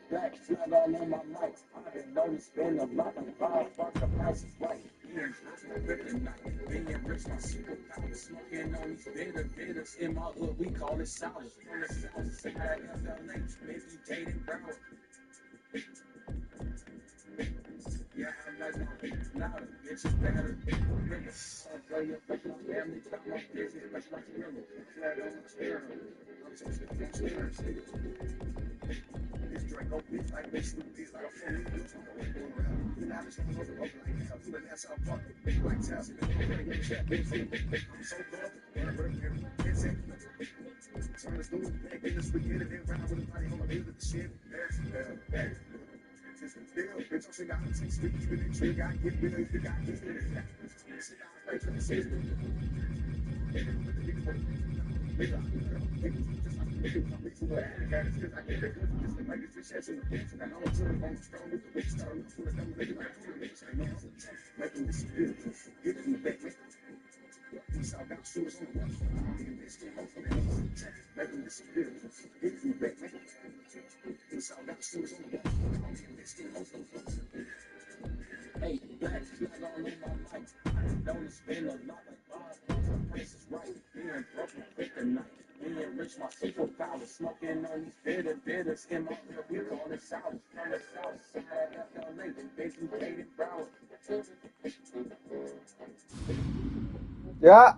Black flag all on my mic. I've been known to spend a lot of $5 the price is right. Being rich, my superpower. Smoking on these bitters. In my hood, we call it sour. From the south side of FLA, maybe dating Broward. Yeah, I like my people louder. Bitches better. I play it like my family, got my business, like my thriller. Flag on my chair. I'm so sick of transparency. This Draco bitch like they snoop this like a phone. You know, I'm just gonna go like hell. You and that's how fuck it. Like Taz, I'm so good. Turn this new back in this weekend and then round with a body on my head with the shit. Just a deal. Bitch, I'm saying I don't take sleep. Even if you got get rid of you got get rid of that. Sit down, right to the system. Hey, black flag all on my mic. I don't spend a lot like $5 the price is right. Being broke and quick tonight. Being rich, my superpower. Smoking on these bitters. In my hood, we call it sour. From the south side of FLA, basically dating Broward. Yeah.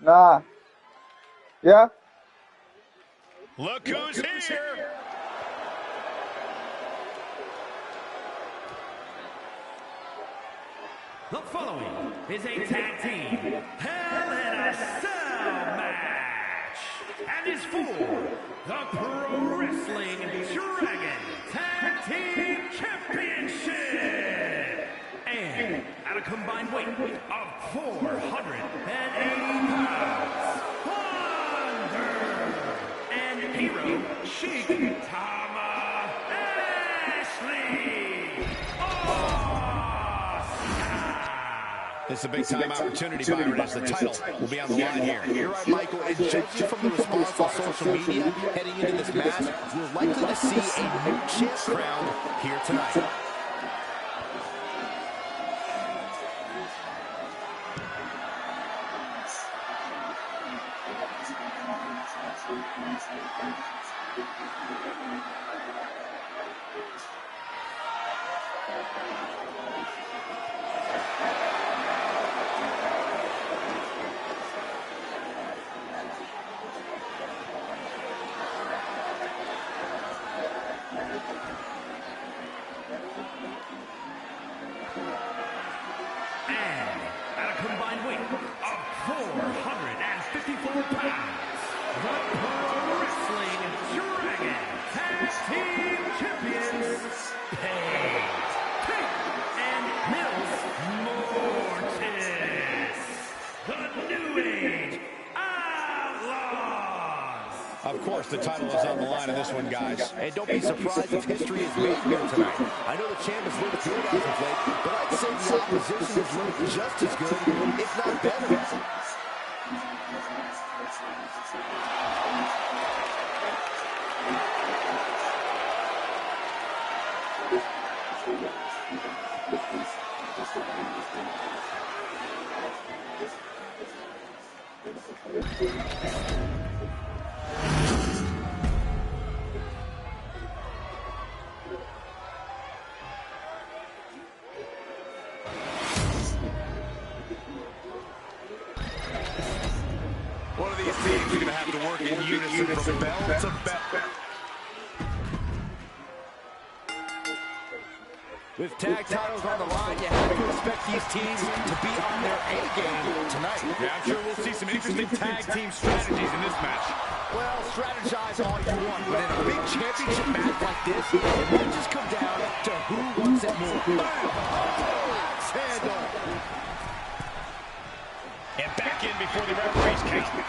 Nah. Yeah. Look who's here. The following is a tag team Hell in a Cell match, and is for the Pro Wrestling Dragon Tag Team Championship, and at a combined weight of 480 pounds, Thunder and Hero Sheik Tama Ashley. This is a big-time opportunity, Byron, as the title will be on the line here. You're right, Michael. And judging from the response on social media heading into this match, we're likely to see a new champ crowned here tonight. Of course, the title is on the line in this one, guys. And don't be surprised if history is made here tonight. I know the champ has looked good as of late, but I'd say the opposition has looked just as good, if not better. One of these teams are going to have to work in unison from bell to bell. With tag titles on the line, you have to expect these teams to be on their A game tonight. Yeah, I'm sure we'll see some interesting tag team strategies in this match. Well, strategize all you want, but in a big championship match like this, it might just come down to who wants it more. Axe handle. And back in before the referee's count.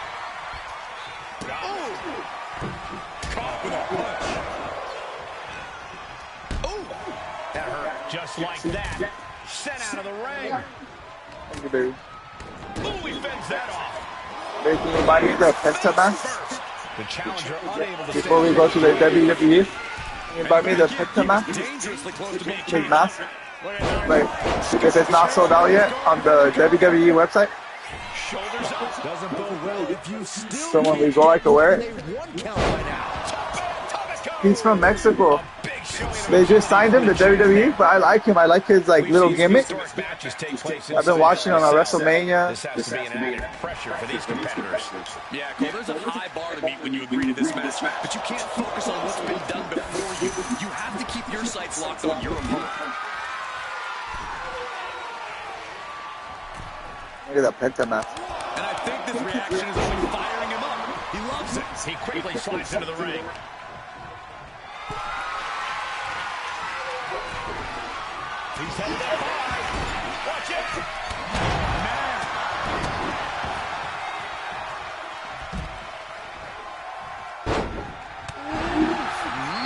Oh! Caught with a punch. Just like that. Sent out of the ring. Thank you, baby. Ooh, he fends that off. Baby, can you buy me the penta mask? The challenger unable to Before we go to the WWE, can you buy me the penta mask? Dangerously close to being His mask? Like, if it's not sold out yet on the WWE website, shoulders up. Doesn't bode well if you still so when we go, I can wear it. He's from Mexico. They just signed him to WWE, but I like him. I like his like little gimmick. I've been watching him on WrestleMania. This has to be an added pressure for these competitors. Yeah, Cole, there's a high bar to meet when you agree to this match, but you can't focus on what's been done before you. You have to keep your sights locked on your opponent. Look at that penta mask. And I think this reaction is only firing him up. He loves it. He quickly slides into the ring. He's headed up high. Watch it. Man.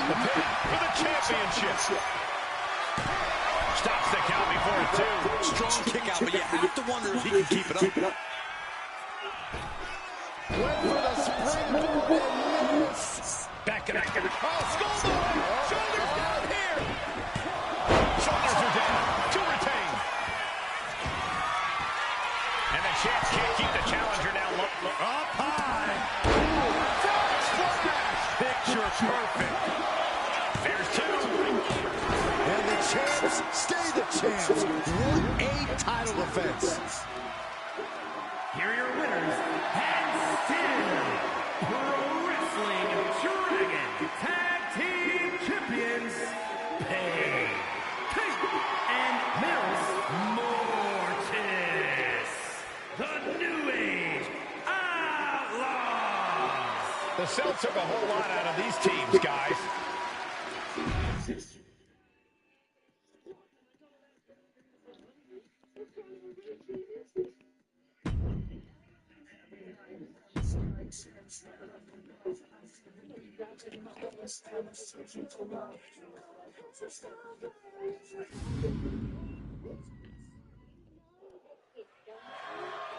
The pin for the championship. Stops the count before it, too. Strong kick out, but you have to wonder if he can keep it up. Went for the springboard and miss. Back it up. Oh, skull. Shoulders down here. Shoulders are down. To retain. And the champ can't keep the challenger now. Up high. Picture perfect. There's two. And the champs stay the champs. What a title defense. Here are your winners, and still Pro Wrestling Dragon Tag Team Champions, Paige, Kate, and Mills Mortis, the New Age Outlaws. The Cell took a whole lot out of these teams, guys.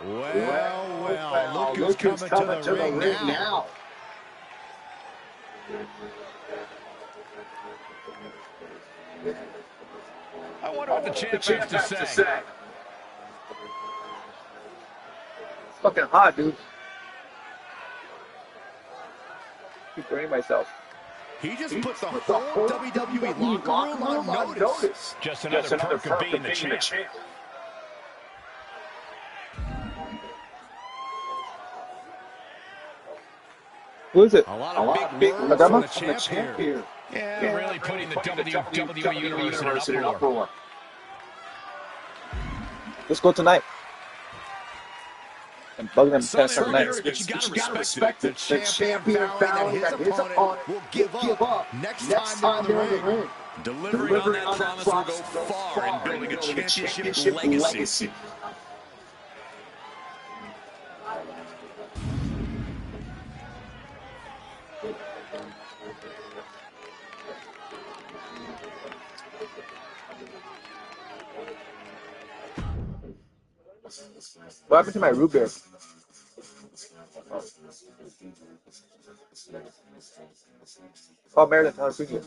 Well, look who's coming to the ring now. I wonder what the champ has to say. It's fucking hot, dude. Keep burning myself. He just put the whole WWE locker room on notice. Just another perk of being the champ. Who is it? A lot of big words from the champ here. Yeah, really putting the WWE Universe in an uproar. Let's go tonight. And bug them past our night. But you gotta respect it. The champion found that his opponent will give up next time they're in the ring. Delivering on that promise will go far in building a championship legacy. What happened to my root beer? Oh, Maryland, California.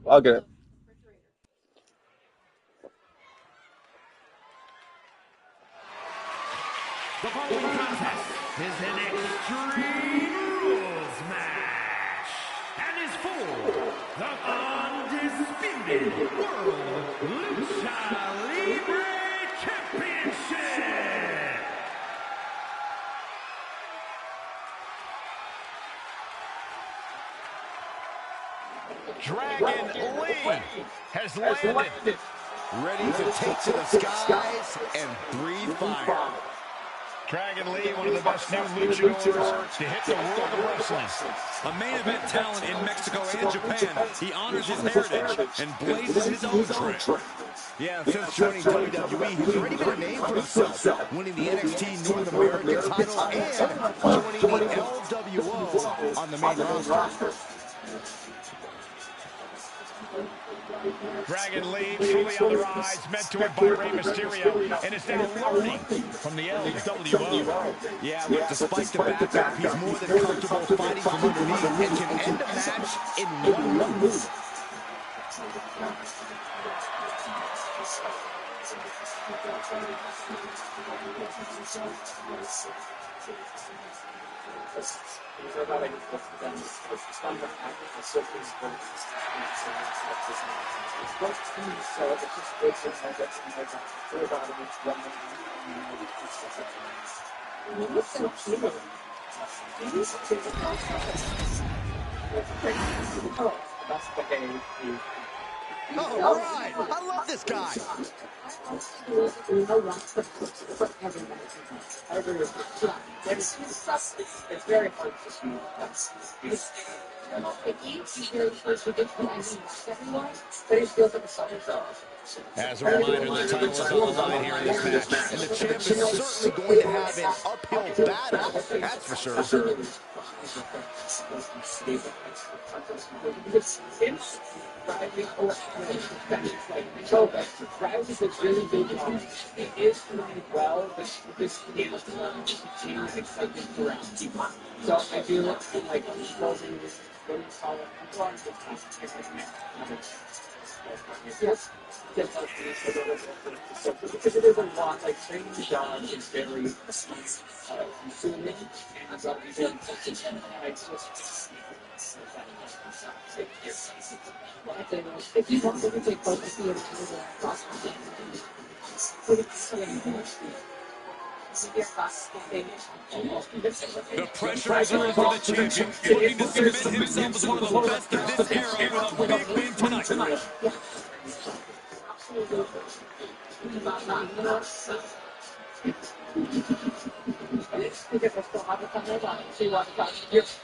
I'll get it. The following contest is an Extreme Rules match and is for the undisputed World Lucha Libre Championship. Dragged Dragon Lee has landed. Ready to take to the skies and breathe fire. Dragon Lee, one of the best new luchadors to hit the world of wrestling. A main event talent in Mexico and Japan, he honors his heritage and blazes his own trail. Yeah, since joining WWE, he's already been a name for himself, winning the NXT North American title and joining the LWO on the main roster. Dragon Lee truly on the rise, mentored by Rey Mysterio, and is now learning from the LWO. Yeah, but despite the backup, he's more than comfortable fighting from underneath and can end a match in one move. Oh, all right. I love this guy. It's very hard to see. As a reminder, the title is on the line here in this match. And the champ is certainly going to have an uphill battle, that's for sure. Rise is a really big one. It is doing well, but this is exciting throughout. So I do like closing this really solid yes. Because it is a lot, like training the dog is very consuming, and so I just if you want to take focus here, the pressure is on for the champion, looking to cement himself as one of the best of this era with a big win tonight.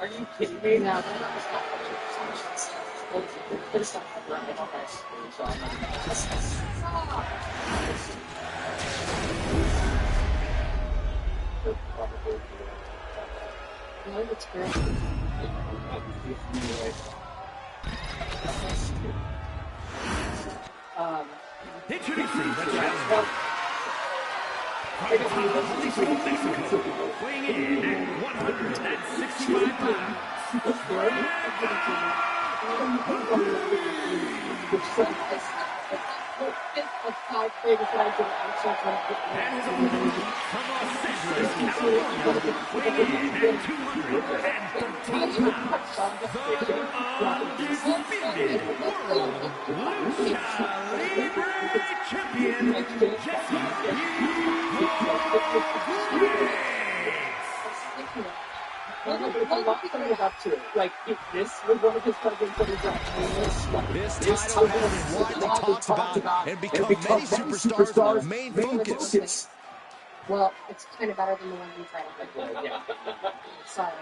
Are you kidding me now? Introducing the challenger. From Mexico, weighing in at 165 pounds. And his opponent from Los Angeles, California, weighing in at 213 pounds. The undisputed world Lucha Libre champion, Like, if this was one of his cousins that is This title has been widely talked about and become many superstars' main focus. Well, it's kind of better than the one you tried to make. Sorry.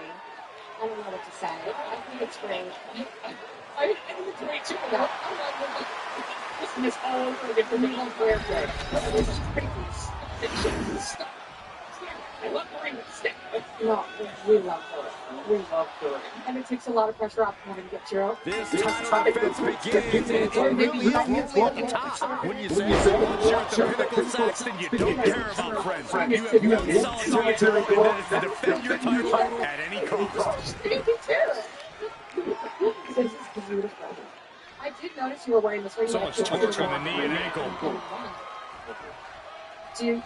I don't know what to say. I think it's great. I think it's great too. This is all over again for me. It's crazy. I love wearing the stick. No, we love her. We love her. And it takes a lot of pressure off having to get through. This title defense begins, and it's really only at the top. When you say once you're at the pinnacle, Saxton, you don't care about friends. You have one solitary goal, and that is to defend your title at any cost. This is beautiful. I did notice you were wearing this ring. So much torque on the knee and ankle. Can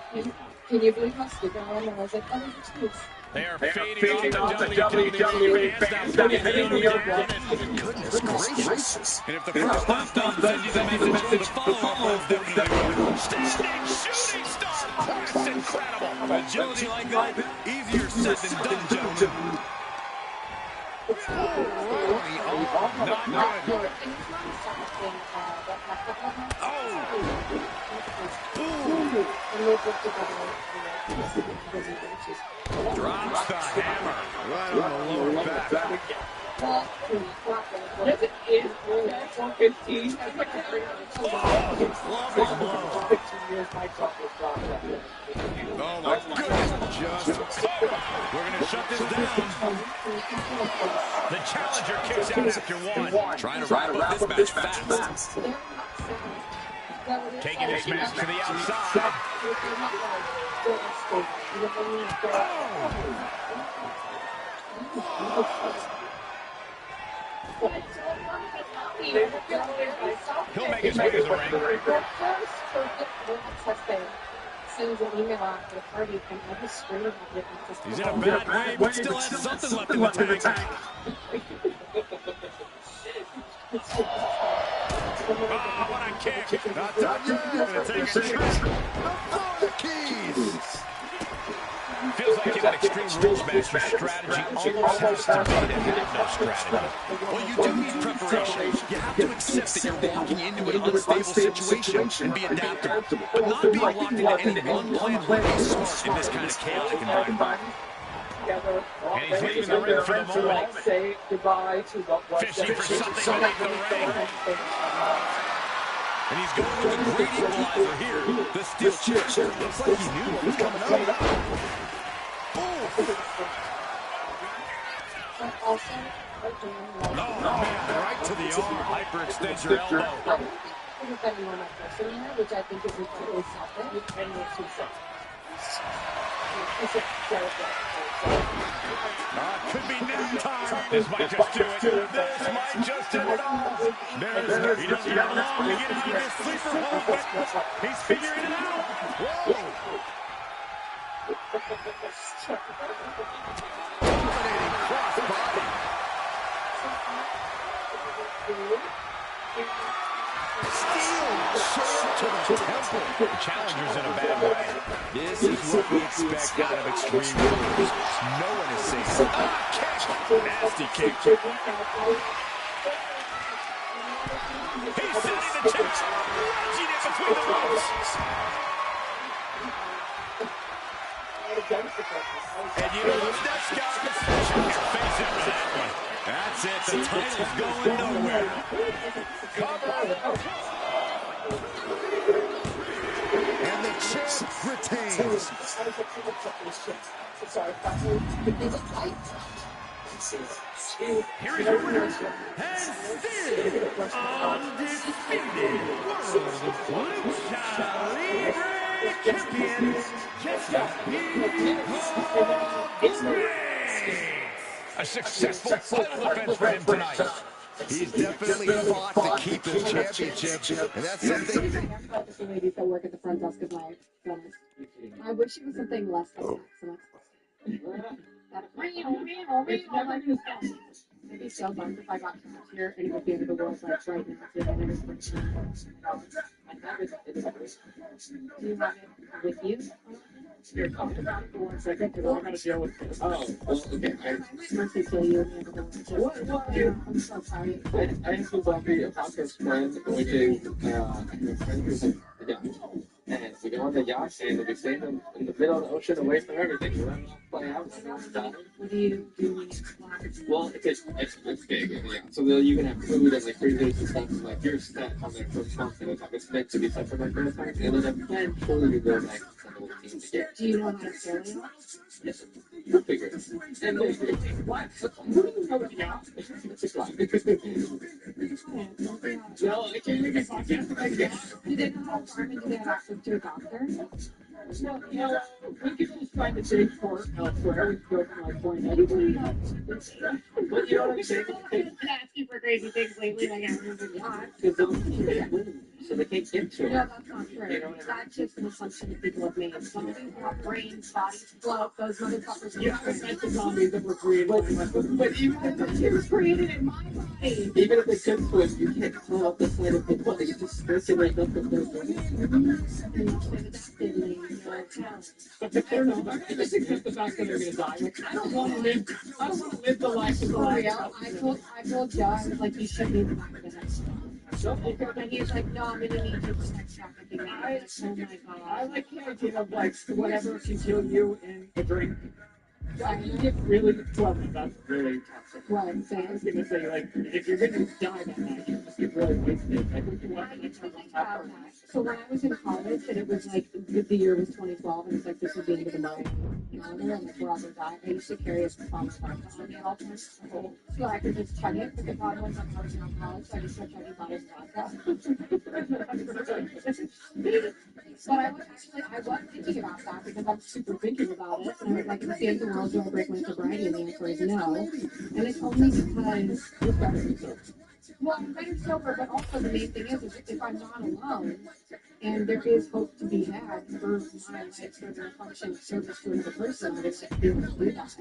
you believe how stupid I am? And I was like, oh, this is They are fading off the WWE fans. Now Goodness gracious. and if the first one's done, then you can make the best of the follow-up. Definitely. Standing shooting star. That's incredible. Agility like that, easier said than done, gentlemen. Not good. Drops the hammer right on the lower back. Yes, it is. That's on 15. Oh my goodness. We're going to shut this down. The challenger kicks out after one. Trying to wrap up this match fast. Taking this match to the outside. He'll make his way to the ring. Sends an email out to the party and I just screamed at it. He's in a bad way, but still has something left in the tank. Oh, what a kick. Not done yet. Gonna take a trip. The keys. Feels like in an Extreme Rules match, your strategy almost has to be to have no strategy. Well, you do need preparation. You have to accept that you're walking into an unstable situation and be adaptable. But not being locked into any one plan would be smart in this kind of chaotic environment. And he's leaving the ring for the moment. Say goodbye to Fishing for something beneath the ring. And he's going with a great equalizer here. The steel chair. Looks like he knew what was coming up. Oh, man, right to the arm. Hyperextend your elbow. Which I think is really selfish and makes me sick. Could be nap time. This might just do it. This might just do it all. He doesn't have long to get out of this sleeper hold, but he's figuring it out. Whoa. Dominating crossbody. Steel chair to the temple. The challenger's in a bad way. This is what we expect out of Extreme Rules. No one is safe. Kick. Nasty kick. He's setting the chance. Wedging it between the ropes. And you know what's next, guys? Check your face in for that one. That's it. The title's going nowhere. And the champ retains. Here is your winner, and still undisputed World Lucha Libre Champion, A successful title defense for him tonight. He's definitely fought to keep his championship, and that's something. The ladies that work at the front desk of my dentist. I wish it was something less than maybe sales on if I got cash here and it would be end of the world like right now. So I never spent do you have it with you? You're talking about it for 1 second because I'm going to deal with this. Oh, well, okay. Mercy kill you and the world. What? I'm so sorry. I used to be a podcast friend, which is a friend who's a yacht. And we go on the yacht and we stay in the middle of the ocean away from everything. We're not playing out. What do you do? Well, it's big. Yeah. So you can have food and like freezers and stuff. And like you're set on there for months at a time. It's meant to be set for like first time. And then eventually you go back to the little team to get. Do you know how to sail it? Yes. You'll figure it. And then what? It's a clock. No, I can't make a podcast like that. Do they know how far and do they have access to a doctor? Well, you know, we could just find a safe port elsewhere. We could go from like point A to point B. But you know what I'm saying? I've been asking for crazy things lately, like I remember yacht. Because so they can't get to No, it. that's not true. You know what I mean? That's just an assumption that people have made. Some people have brains, bodies, float, those motherfuckers. Yeah, that's the zombies that were created. But even if But she was created in my body. even if they could swim, you can't tell the side of the foot. It's just stressing right up with their But I don't know. I just accept the fact that they're gonna die. Like, I don't want to live. I don't want to live the life of the For life. real, I told Joe, I was like, you should be in the back of the next one. And he's like, no, I'm gonna need you for sex trafficking. I'm like, oh my I god. like the idea of like whatever can kill you in a drink. I can get really well. That's really toxic. What I'm I was saying. gonna say like if you're gonna die that night, you just get really wasted. I think you want I to used to think about that. So when I was in college, and it was like the year was 2012, and it's like this is the end of the month, calendar, and like we're all gonna die. I used to carry a phone vodka on me at all times, so I could just chug it. But the problem was I was in college, so I just started chugging bottles of vodka. But I was thinking about that because I'm super thinking about it. And I was like, if the end of the world, do I break my sobriety? And the answer is no. And it's only because you're better than sober. well, I'm better sober, but also the main thing is if I'm not alone and there is hope to be had for my life serving a function of service to another person, I just like be able to do that.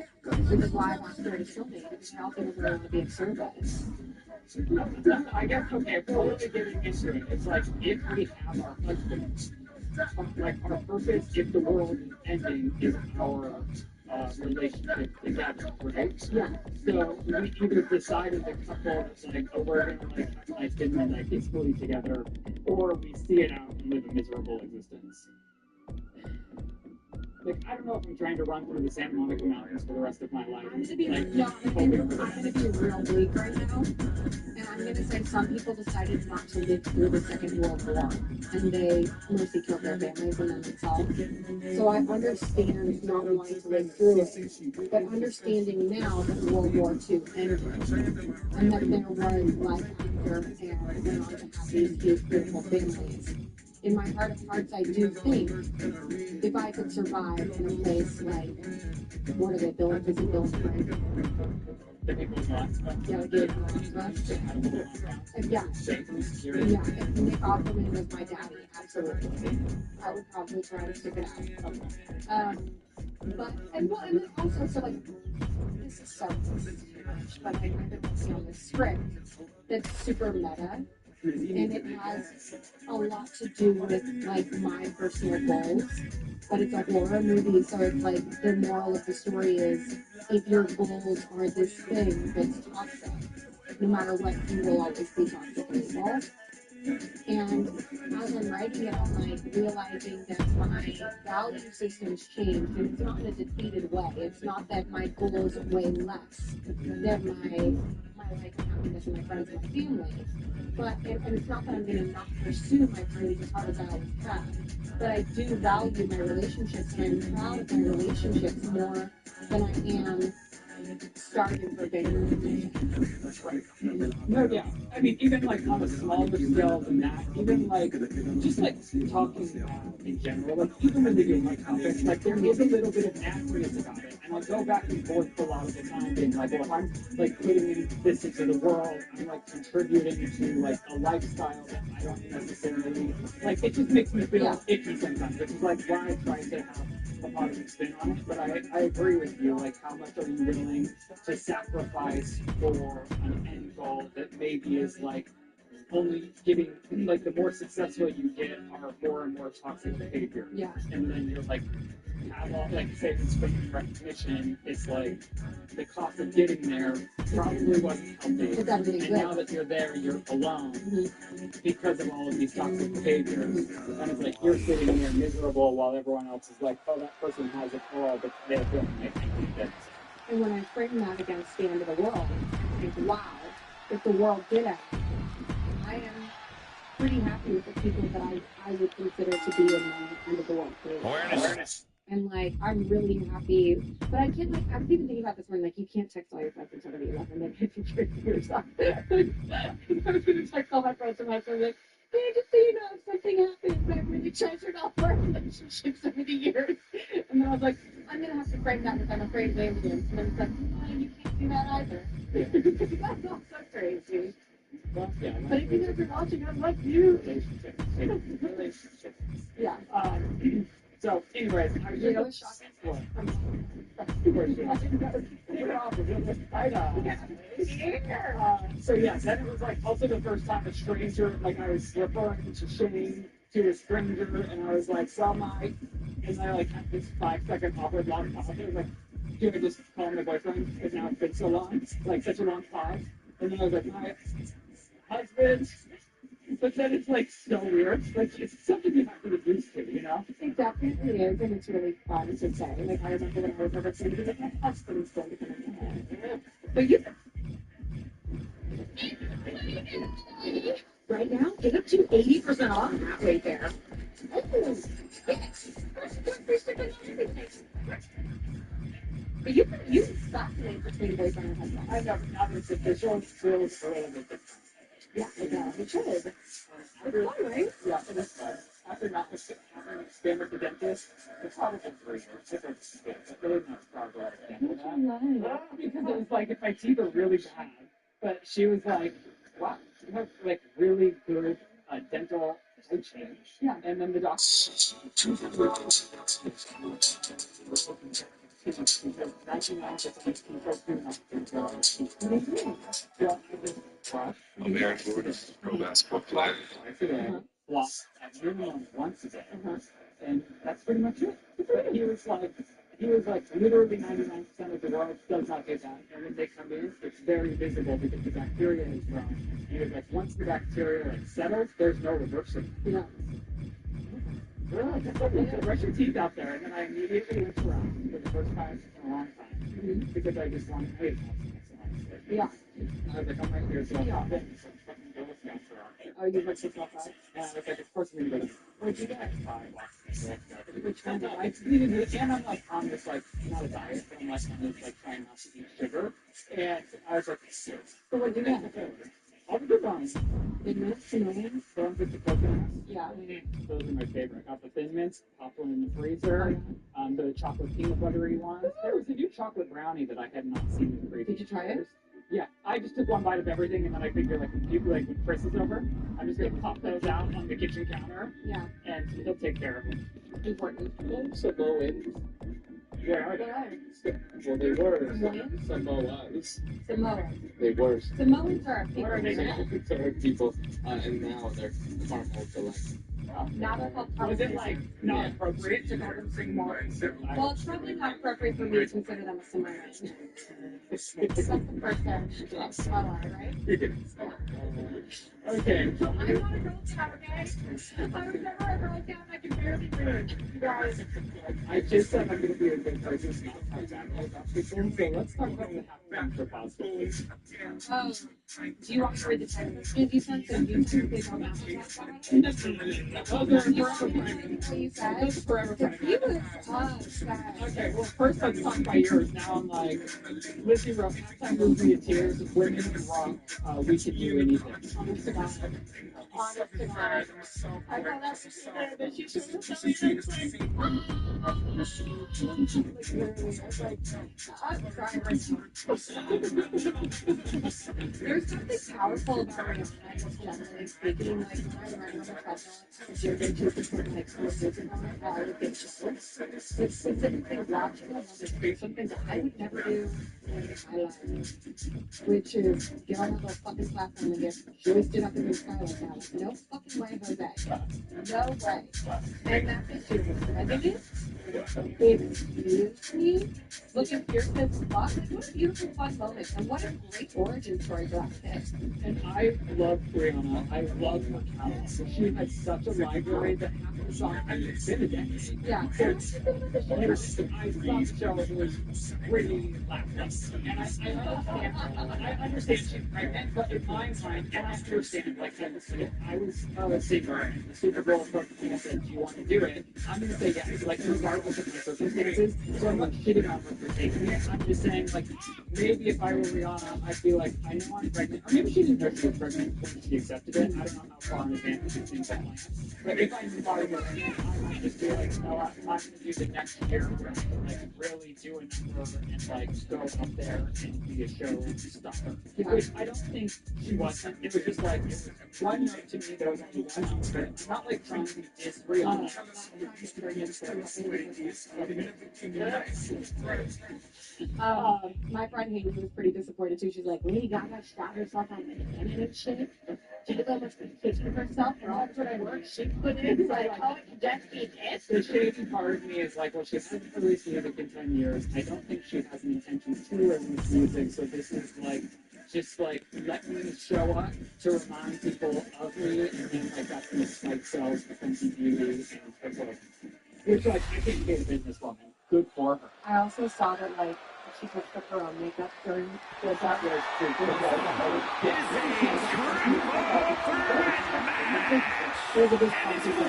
Which is why I asked her to kill me, because I also don't really want to be of service. I guess okay, if we're really getting into it, it's like if we have our husbands, like our purpose, if the world is ending, is our relationship together, right? Yeah. So we either decide as a couple that's like, oh, we're gonna like have a nice dinner and like peacefully together, or we see it out and live a miserable existence. Like, I don't know if I'm trying to run through the Santa Monica Mountains for the rest of my life. I'm gonna be Like, no, I'm gonna be real bleak right now, and I'm gonna say some people decided not to live through the Second World War, and they mostly killed their families and then themselves. So I understand not wanting to live through it, but understanding now that World War II ended, and that there was life after, and went on to have these beautiful families. In my heart of hearts, I do think if I could survive in a place like, what are they building? Is it built right? the people in Alaska. Yeah, like Game of yeah. Yeah, if Nick Offerman was my daddy, absolutely. I would probably try to stick it out. But, and then also, so like, this is so much, but I've been working on this script that's super meta. And it has a lot to do with like my personal goals, but it's a horror movie, so it's like the moral of the story is if your goals are this thing that's toxic, no matter what, you will always be toxic and evil. And as I'm writing it, I'm like realizing that my value system's changed, and it's not in a defeated way. It's not that my goals weigh less than my life and happiness and my friends and my family. But and it's not that I'm going to not pursue my dreams as hard as I always have. But I do value my relationships, and I'm proud of my relationships more than I am starving for bigger relationship. No, yeah. I mean, even like on a smaller scale than that, even like just like talking in general, like even when they do my topics, like there is a little bit of nastiness about it, and I go back and forth a lot of the time, being like, well, if I'm like putting this into the world, I'm like contributing to like a lifestyle that I don't necessarily like. It just makes me feel icky sometimes, which is like why I try to have a positive spin on it. But I agree with you. Like, how much are you willing to sacrifice for an end goal that maybe is like only giving, like the more successful you get are more and more toxic behavior. Yeah. And then you're like, have all, like say it's fame recognition, it's like the cost of getting there probably wasn't healthy. And now that you're there, you're alone because of all of these toxic behaviors. And it's like you're sitting there miserable while everyone else is like, oh, that person has it all, but they're doing it. And when I frame that against the end of the world, I think, wow, if the world did end, I am pretty happy with the people that I would consider to be in the end of the world. Awareness. And like, I'm really happy, but I can't like, I was even thinking about this one, like, you can't text all your friends and somebody left and then if you care for yourself. I was going to text all my friends and my friends, like, hey, just so you know, if something happens, I really treasured all our relationships over the years. And then I was like, I'm going to have to frame that because I'm afraid of aliens. And then it's like, oh, you can't do that either. That's also crazy. Well, yeah. But if you guys are watching, I love you. Relationships. Yeah. So, anyways, I was You know just what's shocking? so yeah, then it was like also the first time a stranger, like I was referring to Shane to a stranger, and I was like, so and I like had this 5 second awkward long pause. I was like, do I just call my boyfriend? Because now it's been so long, like such a long pause. And then I was like, my husband. But then it's like so weird. Like it's something you have to get used to, you know? It definitely is, and it's really fun to say. Like, I remember when I was over saying, like, my husband's going to come in. But you, right now, get up to 80% off right there. Oh, yes. But you fascinate between boyfriend and husband. I know, now that it's official, it feels a little bit different. Yeah, it should. It's fun, right? Yeah, it is fun. After not having expand with the dentist, it's probably been 3 years. It's really not progress. Because it was like, if my teeth are really bad, but she was like, wow, you have like really good dental hygiene. Yeah. And then the doctor. American pro basketball player. Floss at minimum once a day. And that's pretty much it. But he was like literally 99% of the world does not get that. And when they come in, it's very visible because the bacteria is grown. And like once the bacteria like settles, there's no reversing. Yeah. Brush your teeth out there, and then I immediately went around for the first time in a long time because I just wanted to hate myself. Yeah. I was like, I'm right here, so I'm not getting some fucking Girl Scouts around. Oh, you went to South Side? And I was like, of course I'm gonna go. Where'd you get? Which one? Yeah. I needed it, and I'm like on this like not a diet, but I'm like on this like trying not to eat sugar. And I was like, so what'd you get? all the good ones. Thin mints, cinnamon? The ones with the coconuts. Yeah. Those are my favorite. I got the Thin Mints, popped one in the freezer. The chocolate peanut buttery ones. There was a new chocolate brownie that I had not seen in the previous. Did you try it? Yeah, I just took one bite of everything, and then I figured, like, when Chris is over, I'm just gonna pop those out on the kitchen counter, Yeah. and he'll take care of them. Important. Samoans. Yeah, What are Well, they were. Samoans? Samoans. Samoans. They were. Samoans are What are they? people, and now they're harmful to life. Now they're called Was it, Samoans. like, not appropriate to call them Samoans? Well, it's probably not appropriate for me to consider them a Samoan. That's the first thing. That's my lie, right? Okay. I'm not a girl scout, okay? I was never a girl scout, I can barely read. You guys. I just said I'm gonna be a good person, not talk bad about people, so let's talk about the half for possibilities. Do you want to read the title? Did you send some YouTube videos on that? You said? That's forever Because he was sad. Okay, well, first let's talk about yours. Now I'm like, Lizzie wrote, halftime moved me to tears. Women in rock, we can do anything. Honest to God. Honest to God. I thought that's that she should have told me that. Literally, I was like, I'm crying right now. There's something powerful about Rihanna, just generally speaking. Like, when I remember the president, you're going to perform like school music on it, I would get chills. Like, specifically watching them on the street, something that I would never do in my life, which is get on that little fucking platform and get joisted up in the sky like that. Like, no fucking way, Jose. No way. And that's the issue with prejudice. Excuse me? Looking fierce as fuck. Like, what a beautiful, fun moment. And what a great origin story for that kid. And I love Rihanna. I love her talent. She has such a library that half the song has been a decade. Yeah. I saw the show, it was pretty lackluster. And I understand she's pregnant, but in my mind, and I understand, like, I was a singer, and the Super Bowl approached me and said, do you want to do it? I'm going to say yes, like, regardless of my circumstances. So I'm not shitting on her for taking it. I'm just saying, like, maybe if I were Rihanna, I'd be like, I know I'm pregnant. Or maybe she didn't know she was pregnant when she accepted it. I don't know how far in advance she thinks that plans. But if I started it, I might just be like, no, I'm going to do the next year where I like really do a number and like go up there and be a show stopper. Which I don't think she wasn't. It was just like, it was one night to me, there was only one night, but I'm not like trying to be disreal. I'm not my friend Haley was pretty disappointed too. She's like, Lady Gaga shot herself on the internet and shit. She did almost kitchen herself for all the work she put in. Like, oh, just be this. The shady part of me is like, well, she hasn't released music in 10 years. I don't think she has an intention to release music, so this is like, just like, let me show up to remind people of me, and then like that's gonna spike sales for beauty and like, which like I think is a businesswoman. Good for her. I also saw that like she touched up her own makeup during the That was pretty There's a big competition.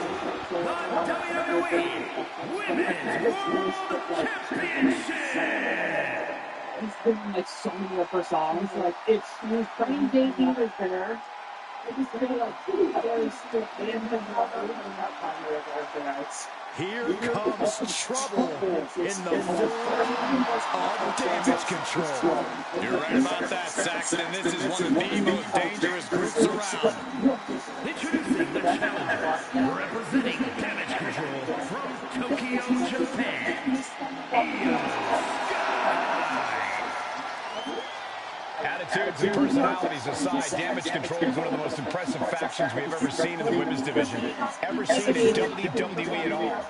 He's doing like so many of her songs. Like it's When Jay-Z was there, it was really like, very strict. They didn't have Here comes trouble in the form of damage control. You're right about that, Saxon, and this is one of the most dangerous groups around. Introducing the challenger, representing Damage Control from Tokyo, Japan. Attitudes and personalities aside, Damage Control is one of the most impressive factions we've ever seen in the women's division. Ever seen in WWE at all.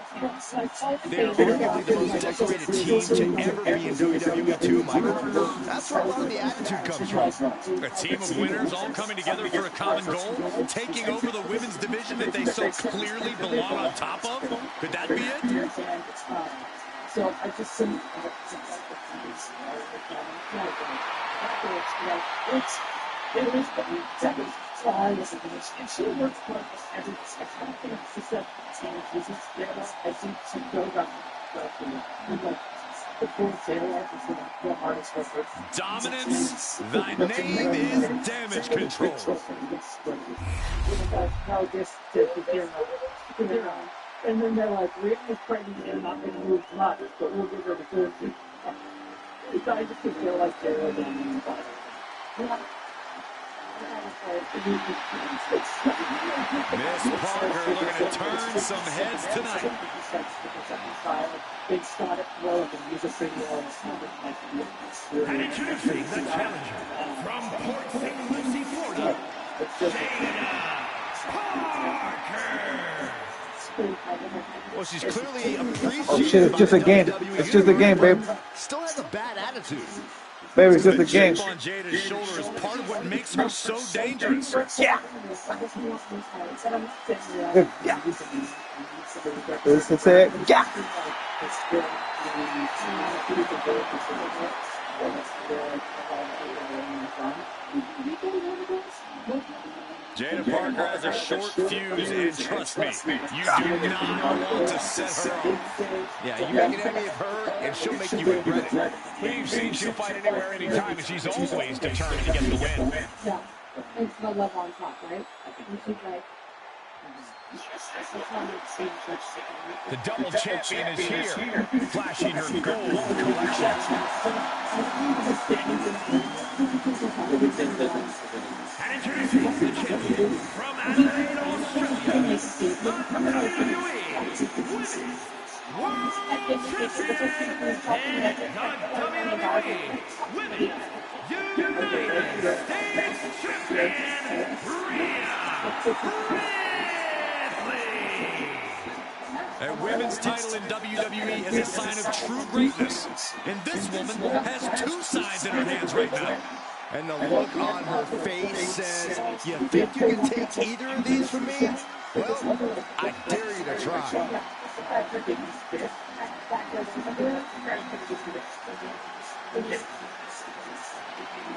They're arguably the most decorated team to ever be in WWE too, Michael. That's where a lot of the attitude comes from. A team of winners all coming together for a common goal, taking over the women's division that they so clearly belong on top of. Could that be it? So I just think it was second and she works for every second. She said, I think she goes up the full tail is the hardest for her. Dominance, thy name is Damage Control. No, just to figure out. And then they're like, Rihanna's pregnant and not going to move much, but we'll give her the full thing. So I just feel like they were down. Miss Parker looking to turn some heads tonight. They started throwing the music video And introducing the challenger from Port St. Lucie, Florida, Parker. Well, she's clearly appreciated. Oh shit, it's just a game. It's just a game, babe. Still has a bad attitude. Baby, it's just a game. The chip on Jada's shoulder is part of what makes her so dangerous. Yeah. Yeah. Listen to it. Yeah. Jada Parker has a short fuse, and trust me, you do not want to set her off. Yeah, you make an enemy of her, and she'll make you regret it. We've seen she'll fight anywhere, anytime, and she's always determined to get the win. Yeah. It's the love on top, right? And she's like, The double champion is here, flashing her gold collection. And introducing the champion from Adelaide, Australia, the WWE Women's World Champion and the WWE Women's United States Champion, Rhea A women's title in WWE is a sign of true greatness. And this woman has two signs in her hands right now. And the look on her face says, you think you can take either of these from me? Well, I dare you to try.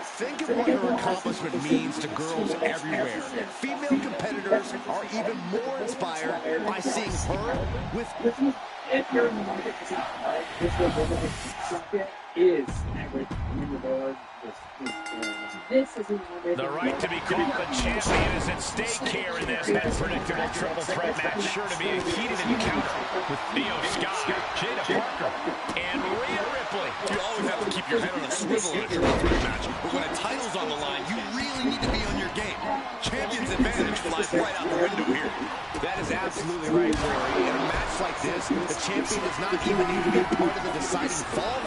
Think of what her accomplishment means to girls everywhere. Female competitors are even more inspired by seeing her with if you're in the market to buy this little socket is average in the board. This is the right to be called a champion is at stake here in this unpredictable triple threat match. Sure to be a heated encounter with Theo Sky, Jada Parker, and Rhea Ripley. You always have to keep your head on a swivel in a triple threat match, but when a title's on the line, you really need to be on your game. Champion's advantage flies right out the window here. That is absolutely right, Corey. In a match like this, the champion does not even need to be part of the deciding fall.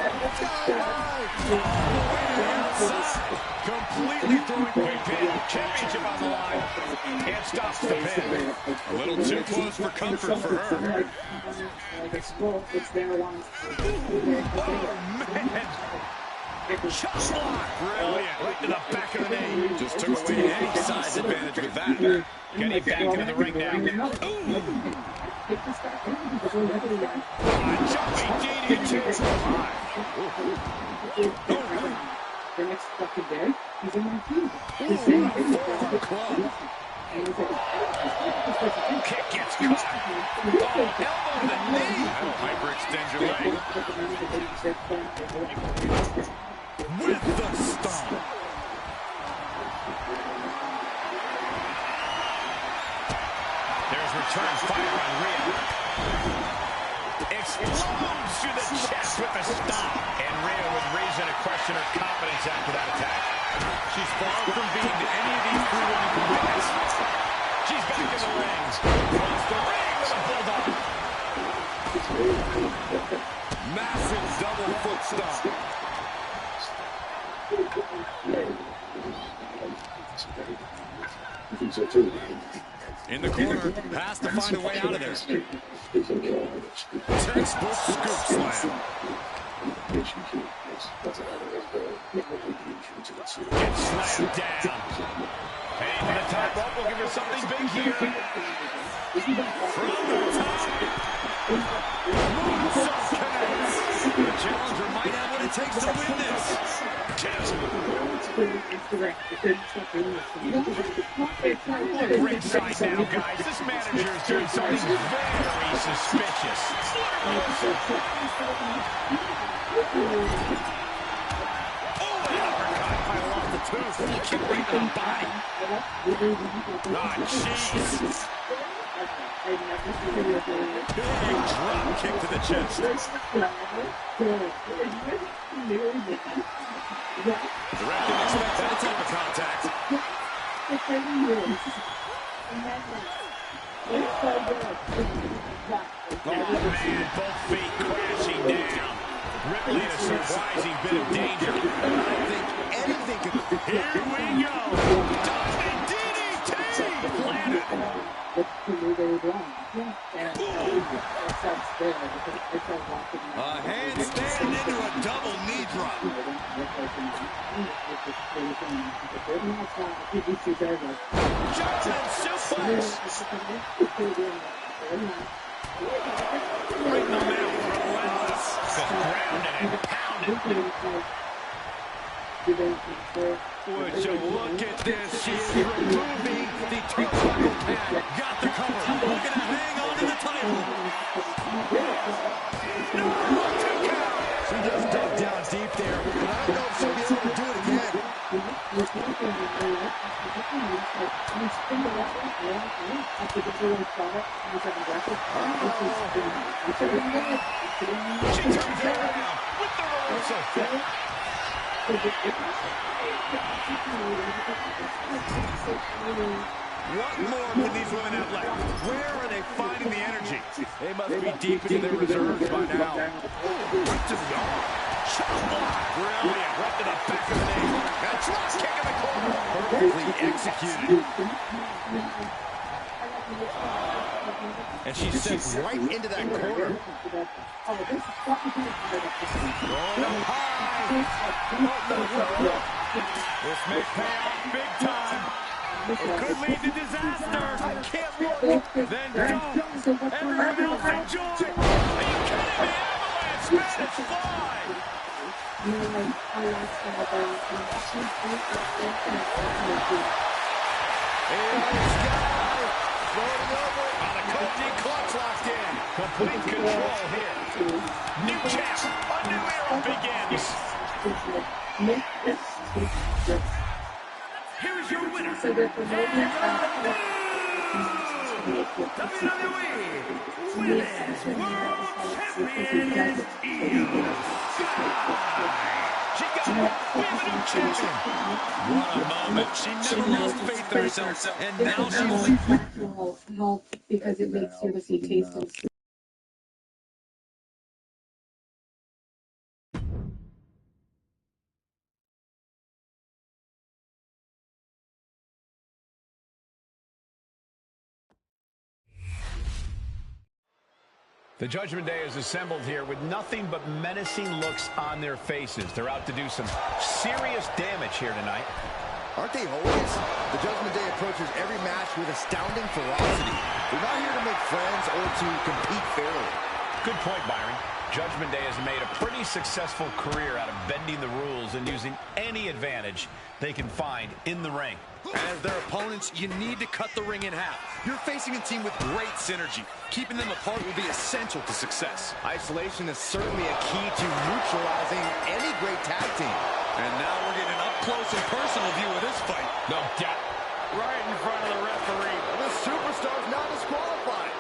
Completely throwing quick pin. Championship on the line. And stops the pin. A little too close for comfort for her. Oh, man. Chop block. Brilliant. Right to the back of the knee. Just took away any size advantage with that. Getting back into the ring now. Ooh. Jumping DDT. The next fucking day, he's in my team. He's in my club. Kick gets caught. Oh, elbow to the knee. That'll hyperextend your leg. With the stomp. There's return fire on Rhea. Explodes through the chest with a stomp. And Rhea with reason to question her confidence after that attack. She's far from being to any of these three women competitors. She's back in the ring. Across the ring with a bulldog. Massive double foot stomp. In the corner, has to find a way out of there. Textbook scoop slam. Gets slammed down. Hey, to the top rope, we'll give her something big here. From the top. Moonsault connects. The challenger might have what it takes to win this. Look ringside now, guys. This manager is doing something very suspicious. Oh, an uppercut. Pile off the tooth. Kick right to the body. Ah, jeez. Big drop kick to the chest. The ref didn't expect that type of contact. Oh, man, both feet crashing down. Ripley in a surprising bit of danger. I don't think anything could... Here we go. Diving DDT. Planted. A handstand into a double knee drop. German suplex. Right in the middle. Relentless. Just grounded and pounded. Would you look at this? She is removing the turnbuckle pad. Got the cover. Looking to hang on to the title. No, 2 count. She just dug down deep there, but I don't know if she'll be able to do it again. She turns it around with the reversal. What more can these women have left? Where are they finding the energy? They must be deep into their reserves by now. Right to the arm. Shot block. Brilliant. Right to the back of the knee. And a drop kick in the corner. Perfectly executed. And she's sent right into that corner. Going up high. This may pay off big time. It could lead to disaster. Can't work. Then don't. Everyone else enjoy. Are you kidding me? Avalanche Spanish fly. Floating over. The coaching clock's locked in. complete control here. New champ, a new era begins. Here is your winner. So they're promoting WWE Women's World Champion, Io Sky. She got it. We have a new champion. What a moment. She never lost faith in herself, and now she's... will help because it makes UFC taste and sweet. The Judgment Day is assembled here with nothing but menacing looks on their faces. They're out to do some serious damage here tonight. Aren't they always? The Judgment Day approaches every match with astounding ferocity. They're not here to make friends or to compete fairly. Good point, Byron. Judgment Day has made a pretty successful career out of bending the rules and using any advantage they can find in the ring. As their opponents, you need to cut the ring in half. You're facing a team with great synergy. Keeping them apart will be essential to success. Isolation is certainly a key to neutralizing any great tag team. And now we're getting an up-close and personal view of this fight. No doubt. Right in front of the referee. The superstar's now disqualified.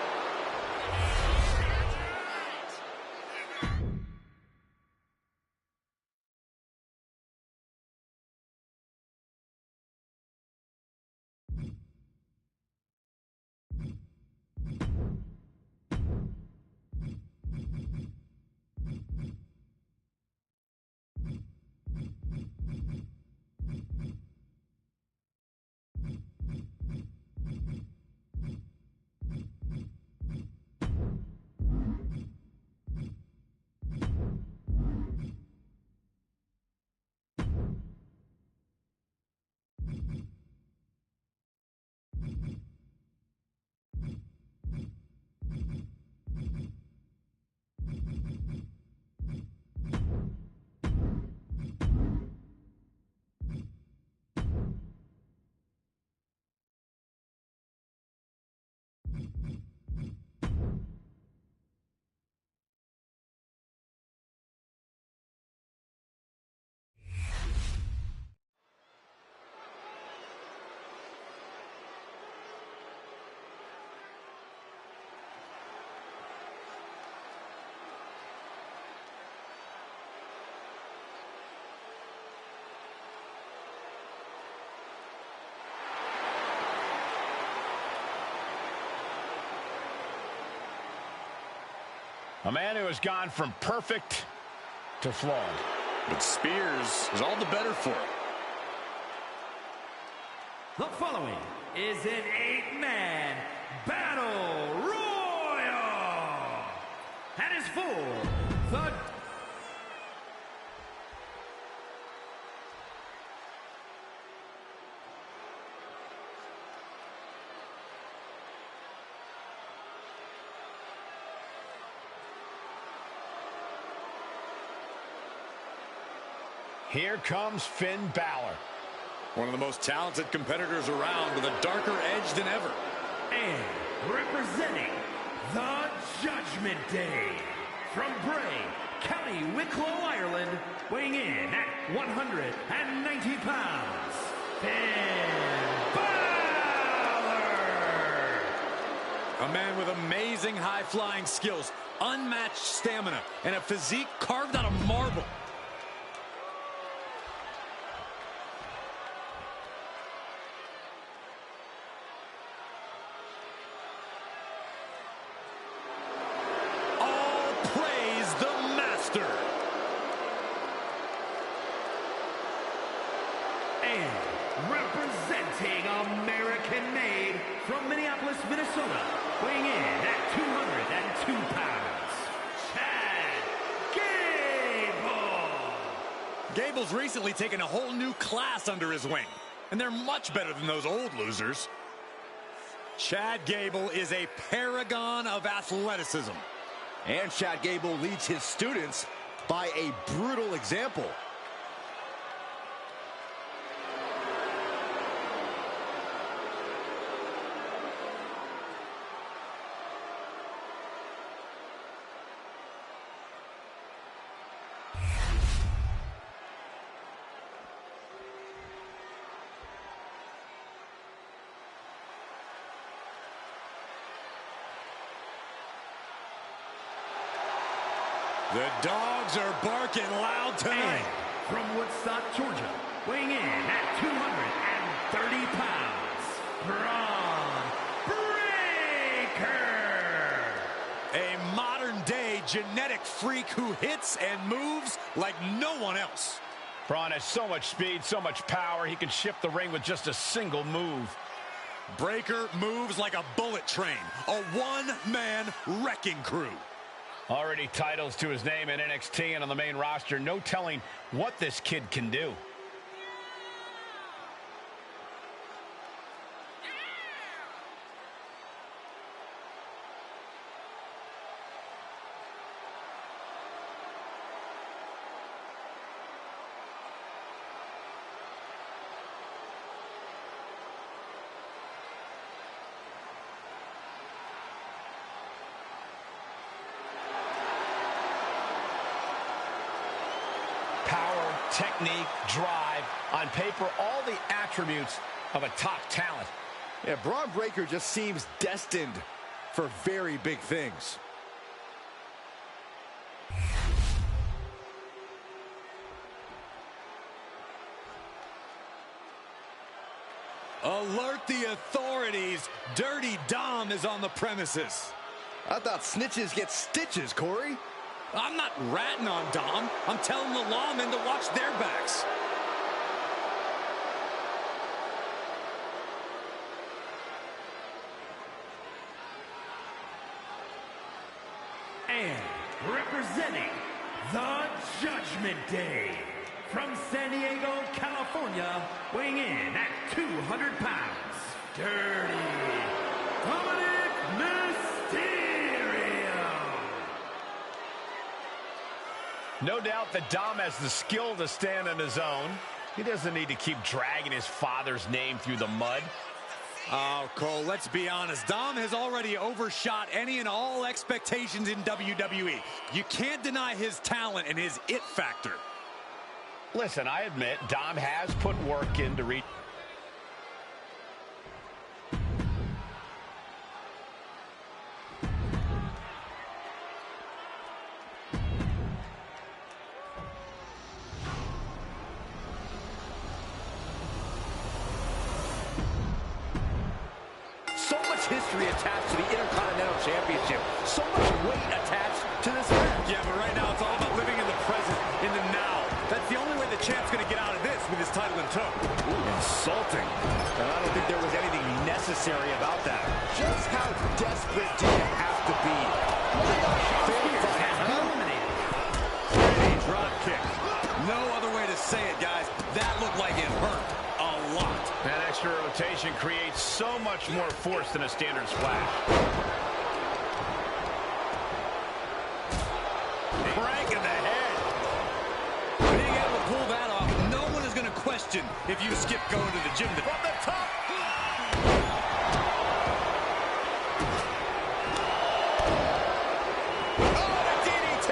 A man who has gone from perfect to flawed. But Spears is all the better for it. The following is an 8-man battle royal. And is for the... Here comes Finn Balor. One of the most talented competitors around with a darker edge than ever. And representing the Judgment Day from Bray, County Wicklow, Ireland, weighing in at 190 pounds, Finn Balor! A man with amazing high-flying skills, unmatched stamina, and a physique carved out of marble. And representing American-made from Minneapolis, Minnesota, weighing in at 202 pounds, Chad Gable. Gable's recently taken a whole new class under his wing, and they're much better than those old losers. Chad Gable is a paragon of athleticism. And Chad Gable leads his students by a brutal example. The dogs are barking loud tonight. From Woodstock, Georgia, weighing in at 230 pounds, Braun Breaker. A modern-day genetic freak who hits and moves like no one else. Braun has so much speed, so much power, he can shift the ring with just a single move. Breaker moves like a bullet train, a one-man wrecking crew. Already titles to his name in NXT and on the main roster. No telling what this kid can do. Power, technique, drive, on paper, all the attributes of a top talent. Yeah, Braun Breaker just seems destined for very big things. Alert the authorities. Dirty Dom is on the premises. I thought snitches get stitches, Corey. I'm not ratting on Dom. I'm telling the lawmen to watch their backs. And representing the Judgment Day, from San Diego, California, weighing in at 200 pounds, Dirty Dominic Mysterio. No doubt that Dom has the skill to stand on his own. He doesn't need to keep dragging his father's name through the mud. Oh, Cole, let's be honest. Dom has already overshot any and all expectations in WWE. You can't deny his talent and his it factor. Listen, I admit Dom has put work in to reach. So much history attached to the Intercontinental Championship. So much weight attached to this match. Yeah, but right now it's all about living in the present, in the now. That's the only way the champ's going to get out of this with his title in tow. Insulting. And I don't think there was anything necessary about that. Just how desperate do you have to be? Pretty drop kick. No other way to say it, guys. That looked like it hurt a lot. That extra rotation creates so much more force than a standard splash. Crank in the head. Being able to pull that off, no one is going to question if you skip going to the gym. From the top. Oh, the DDT.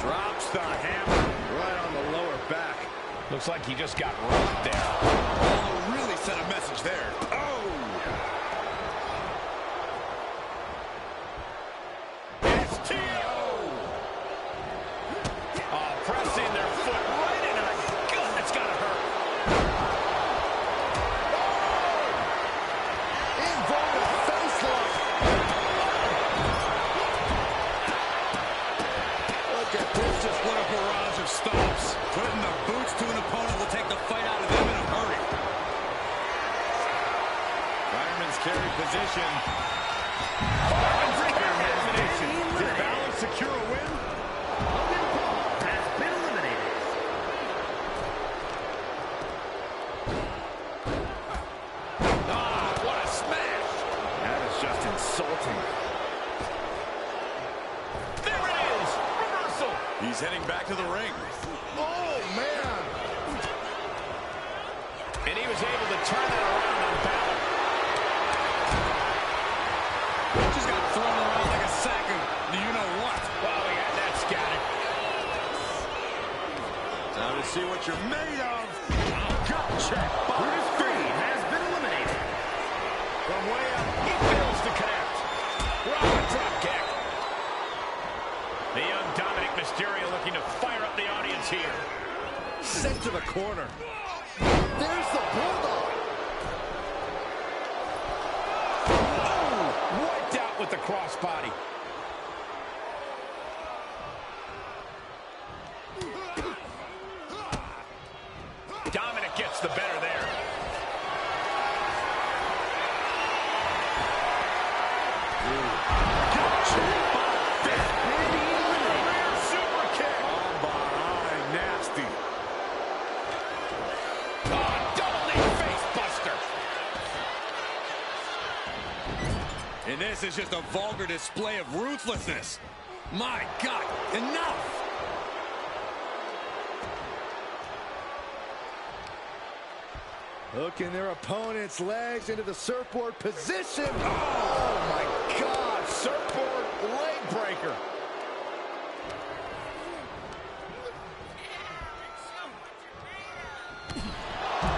Drops the hammer right on the lower back. Looks like he just got rocked there. Oh, really sent a message there. Oh. Pressing their foot right into the gut. That's got to hurt. Inverted facelock. Look at this, just what a barrage of stomps. Putting the boots to an opponent will take the fight out of them in a hurry. Fireman's carry position. Fireman's carry elimination. Did Balor secure a win? Logan Paul has been eliminated. Ah, what a smash. That is just insulting. There it is. Reversal. He's heading back to the ring. Oh, man. And he was able to turn that around on Balor. Just got thrown around like a sack of you-know-what. Oh, yeah, that's got it. Time to see what you're made of. Gut check. Brutus Creed has been eliminated. From way up, he fails to connect. crossbody. Dominic gets the better there. Super kick. Oh, behind. Nasty. Oh, double knee face buster. And this is just a vulgar display of ruthlessness. My God, enough. Hooking their opponent's legs into the surfboard position. Oh, my God. Surfboard leg breaker.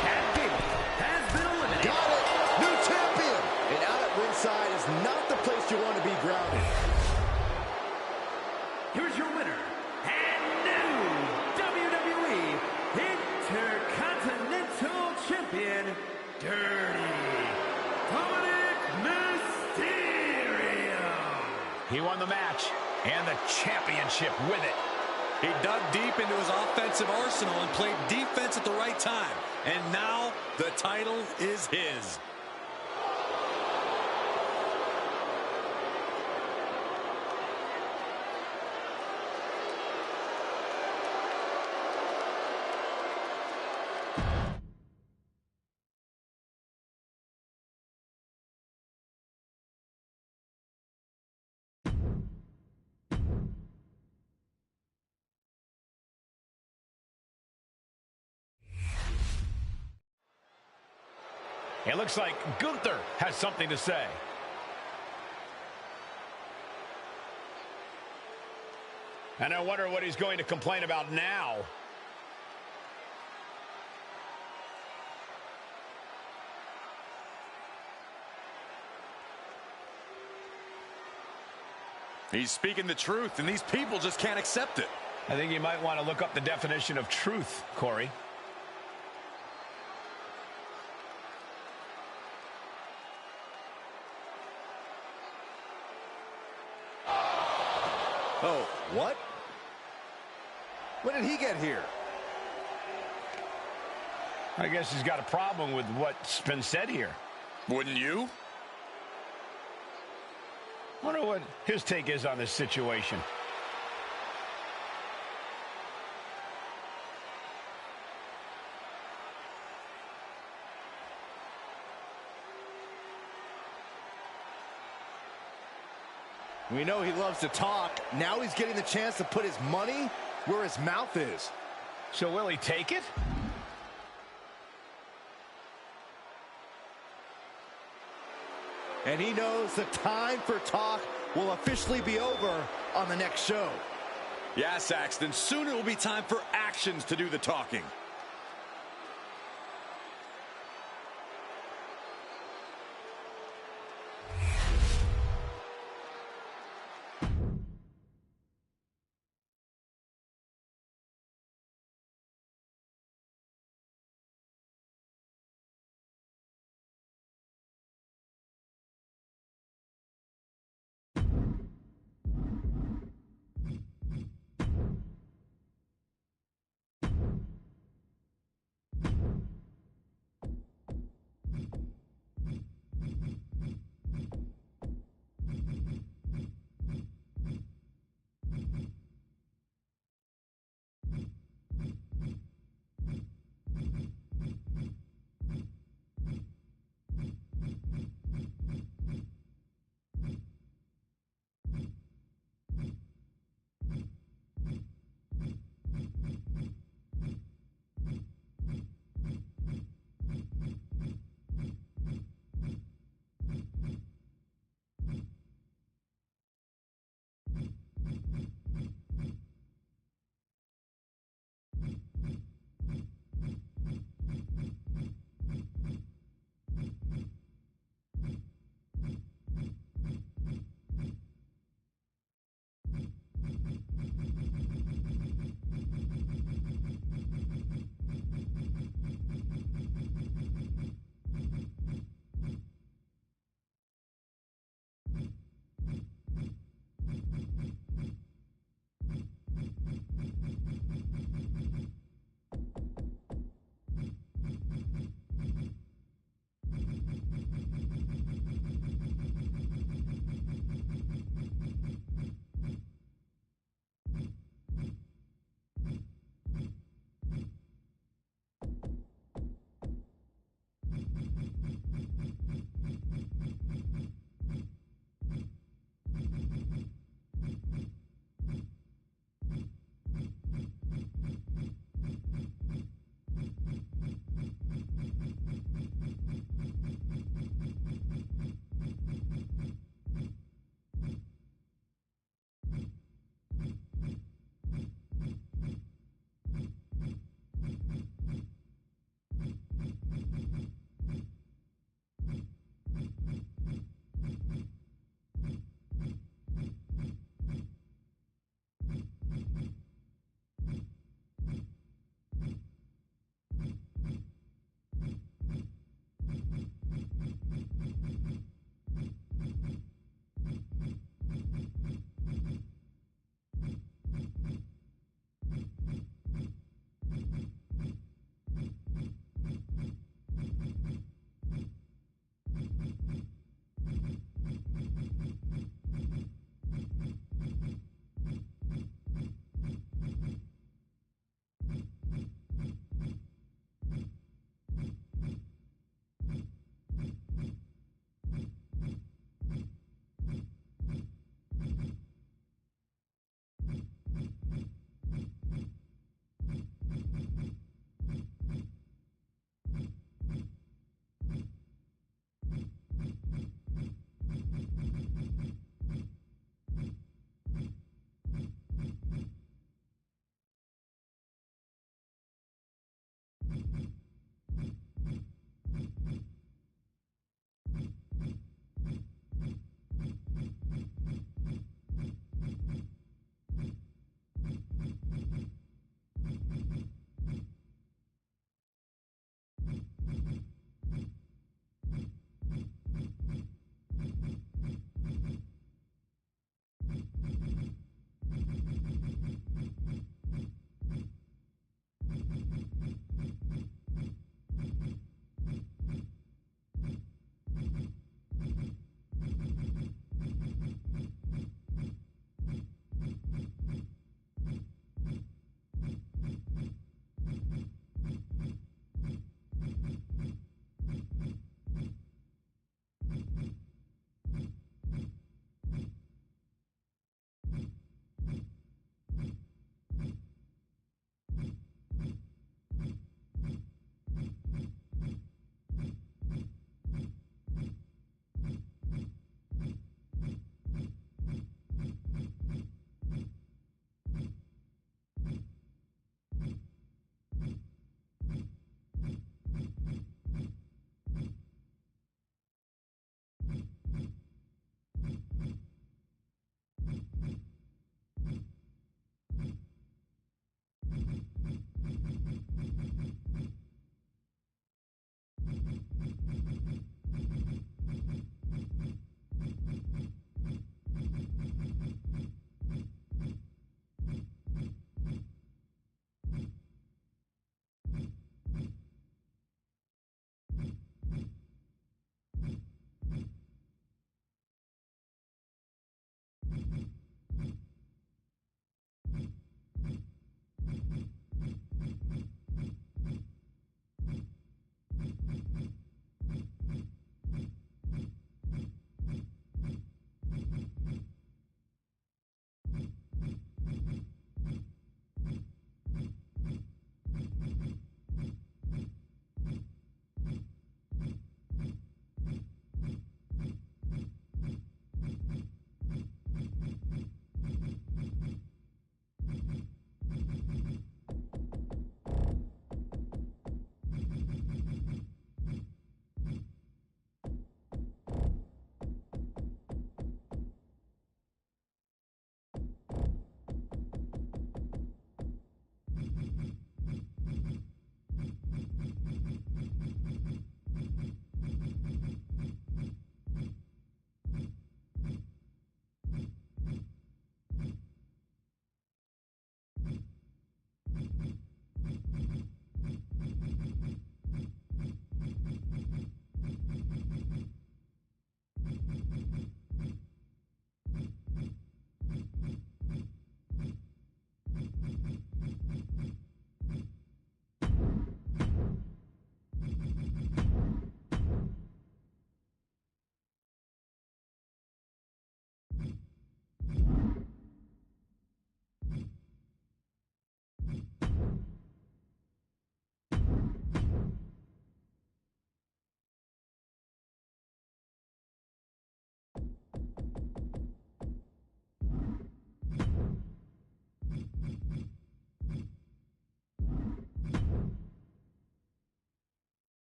Chad Gable has been eliminated. Got it. New champion. And out at ringside is not the place you want to be grounded. Here's your winner and new WWE Intercontinental Champion, Dirty Dominic Mysterio. He won the match and the championship with it. He dug deep into his offensive arsenal and played defense at the right time. And now the title is his. It looks like Gunther has something to say. And I wonder what he's going to complain about now. He's speaking the truth, and these people just can't accept it. I think you might want to look up the definition of truth, Corey. Oh, what? When did he get here? I guess he's got a problem with what's been said here. Wouldn't you? Wonder what his take is on this situation. We know he loves to talk. Now he's getting the chance to put his money where his mouth is. So will he take it? And he knows the time for talk will officially be over on the next show. Yeah, Saxton, soon it will be time for actions to do the talking.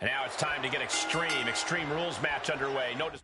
And now it's time to get Extreme Rules match underway. Notice.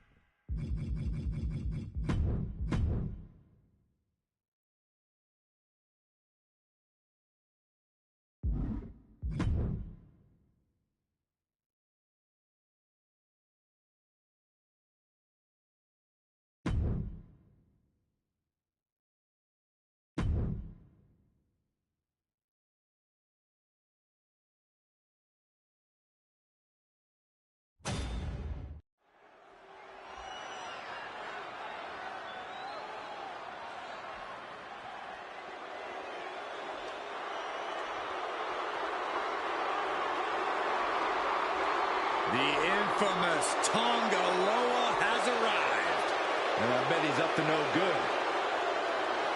The infamous Tonga Loa has arrived. And I bet he's up to no good.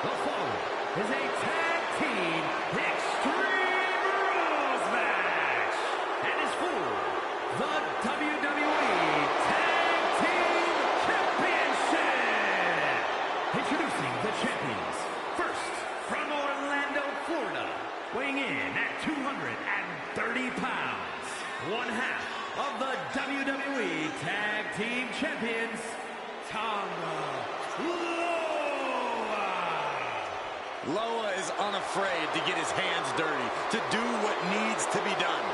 The following is a tag team Extreme Rules match. And is for the WWE Tag Team Championship. Introducing the champions. First, from Orlando, Florida, weighing in at 230 pounds. One half of the WWE Tag Team Champions, Tonga Loa. Loa is unafraid to get his hands dirty, to do what needs to be done.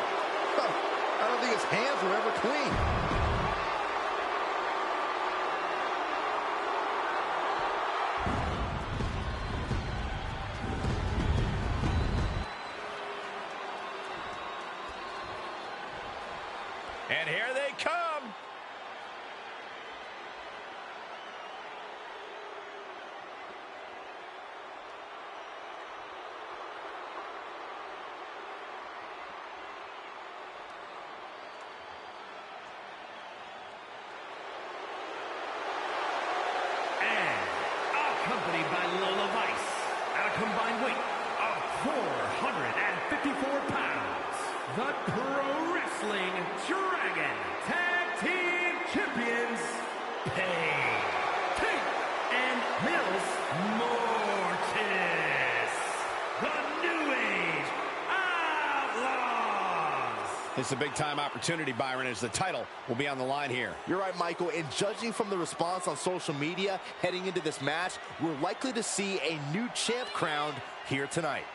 I don't think his hands were ever clean. And here they come. And accompanied by Lola Vice at a combined weight of 454 pounds, the Pro Wrestling Dragon Tag Team Champions, Paige, Tate, and Mills Mortis, the New Age Outlaws. This is a big-time opportunity, Byron, as the title will be on the line here. You're right, Michael, and judging from the response on social media heading into this match, we're likely to see a new champ crowned here tonight.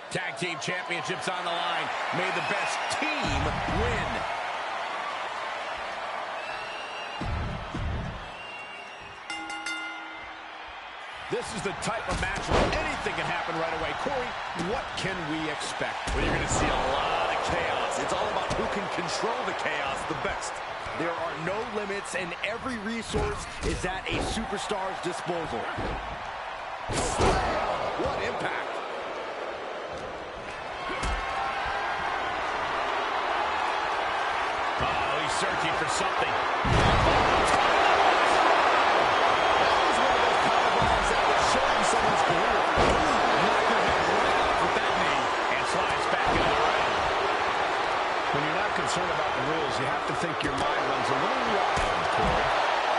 Tag Team Championships on the line. May the best team win. This is the type of match where anything can happen right away. Corey, what can we expect? Well, you're going to see a lot of chaos. It's all about who can control the chaos the best. There are no limits, and every resource is at a superstar's disposal. What impact. Oh, he's searching for something. Someone's career. Knocked her head right off with that knee. And slides back into the ring. When you're not concerned about the rules, you have to think your mind runs a little wild, Corey.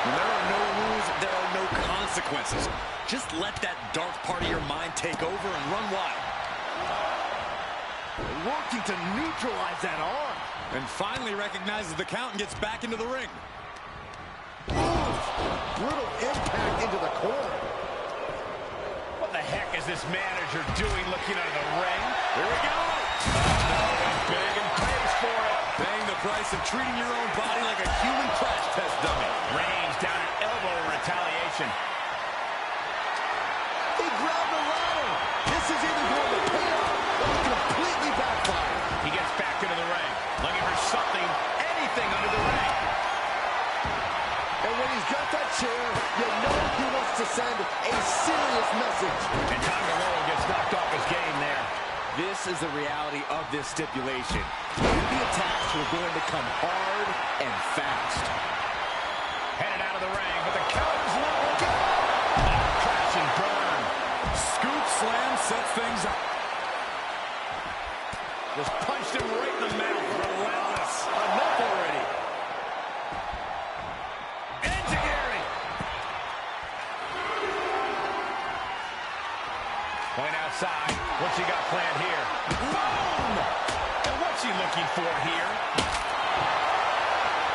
When there are no rules, there are no consequences. Just let that dark part of your mind take over and run wild. Working to neutralize that arm. And finally recognizes the count and gets back into the ring. Brutal impact into the corner. What the heck is this manager doing looking out of the ring? Here we go. Oh, no, he's big and pays for it. Paying the price of treating your own body like a human crash test dummy. Range down an elbow in retaliation. He grabbed the ladder. This is either going to pay off or completely backfire. He gets back into the ring, looking for something, anything under the ring. And when he's got that chair, you know he wants to send a serious message. And Tangaloa gets knocked off his game there. This is the reality of this stipulation. The attacks were going to come hard and fast. Headed out of the ring, but the count is not looking. Oh, crash and burn. Scoop slam sets things up. Just punched him right in the mouth. Relentless. Enough already. Enzuigiri. Point outside. What's he got planned here? Boom! And what's he looking for here?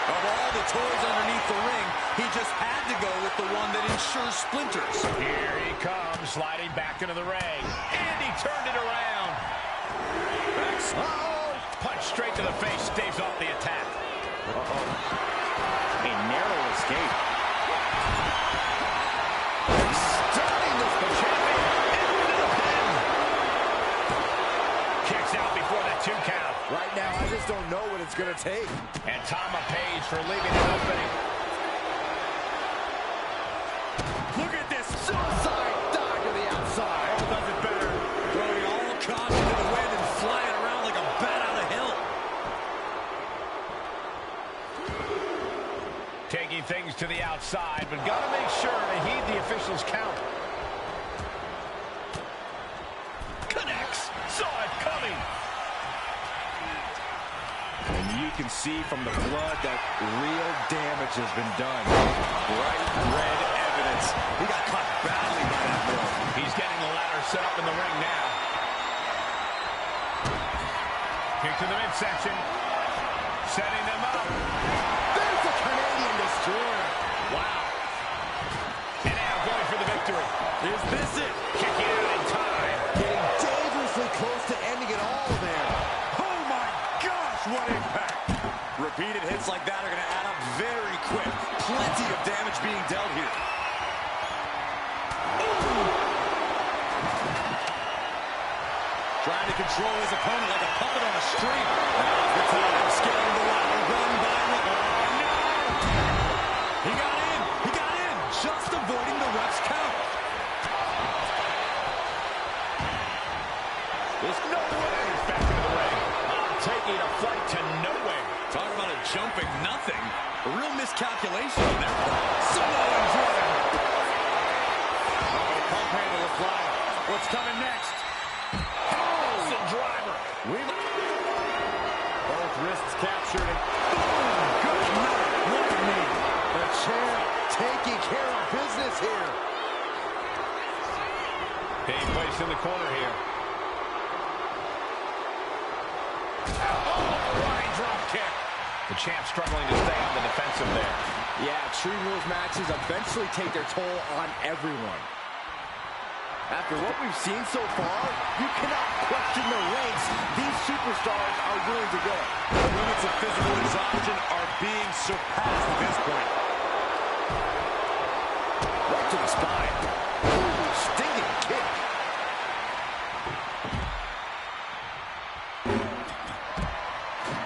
Of all the toys underneath the ring, he just had to go with the one that ensures splinters. Here he comes, sliding back into the ring. And he turned it around. Oh, punch straight to the face, staves off the attack. A narrow escape. Starting this the champion into the pin. Kicks out before the 2 count. Right now, I just don't know what it's going to take. And Tama Page for leaving an opening. Look at this suicide dive to the outside. Oh, does it better. Throwing all caution to the wind and flying around like a bat on a hill. Taking things to the outside, but got to make sure to heed the official's count. Connects. Saw it coming. And you can see from the blood that real damage has been done. Bright red evidence. He got caught badly by that move. He's getting the ladder set up in the ring now. Kick to the midsection. Setting them up. There's the Canadian destroyer. Wow. And now going for the victory. Is this it? Kicking out in time. Getting dangerously close to ending it all there. Oh my gosh, what impact! Repeated hits like that are going to add up very quick. Plenty of damage being dealt here. Trying to control his opponent like a puppet on a string. Now's the time, scaling the ladder, run by run. Oh no! He got in! He got in! Just avoiding the ref's count. There's no way. He's back into the ring. Taking a flight to nowhere. Talk about a jumping nothing. A real miscalculation on their part. Samoan driver. Oh, pump handle applied. What's coming next? Awesome driver. Both wrists captured and boom! Good night. What a knee. The champ taking care of business here. Being placed in the corner here. Oh, running drop kick. The champ struggling to stay on the defensive there. Yeah, Extreme Rules matches eventually take their toll on everyone. After what we've seen so far, you cannot question the lengths these superstars are willing to go. The limits of physical exhaustion are being surpassed at this point. Right to the spine. Ooh, stinging kick.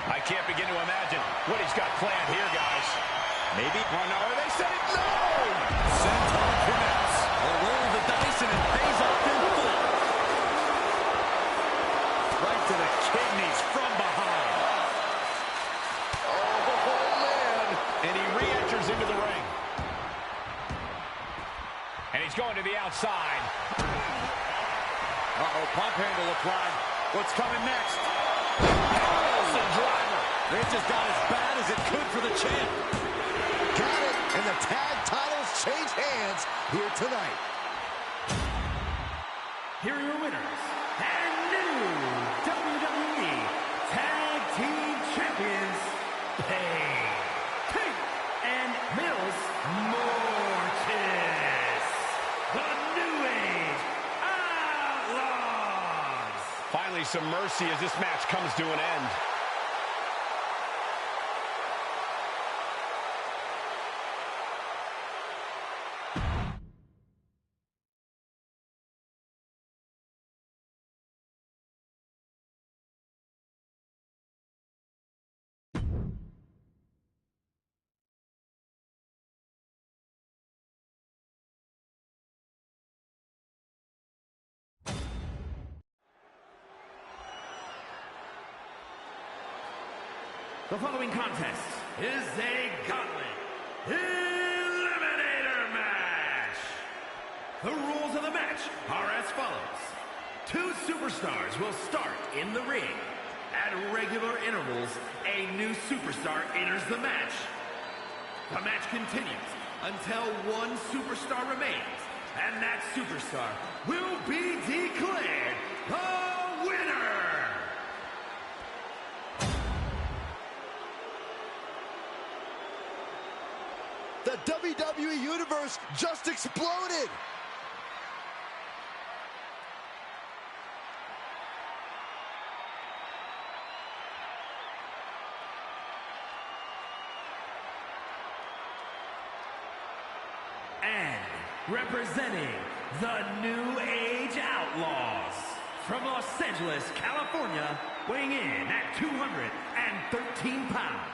I can't begin to imagine what he's got planned here, guys. Maybe. Oh, no, they said it. No! Senton connects. A roll of the dice and it pays off in full. Right to the kidneys from behind. Oh, man. And he re-enters into the ring. And he's going to the outside. Uh-oh, pump handle applied. What's coming next? Awesome driver. This just got as bad as it could for the champ. Got it, and the tag titles change hands here tonight. Here are your winners and new WWE Tag Team Champions, Pink and Mills Mortis, the New Age Outlaws. Finally, some mercy as this match comes to an end. The following contest is a gauntlet eliminator match. The rules of the match are as follows. 2 superstars will start in the ring. At regular intervals, a new superstar enters the match. The match continues until 1 superstar remains, and that superstar will be declared the winner. The WWE Universe just exploded! And representing the New Age Outlaws, from Los Angeles, California, weighing in at 213 pounds,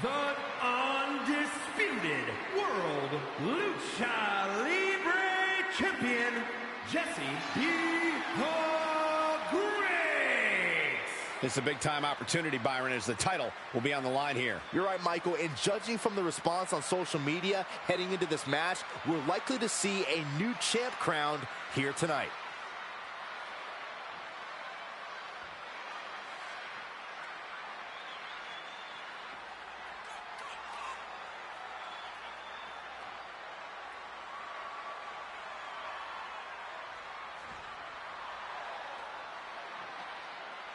the undisputed World Lucha Libre Champion, Jesse the Great. It's a big-time opportunity, Byron, as the title will be on the line here. You're right, Michael, and judging from the response on social media heading into this match, we're likely to see a new champ crowned here tonight.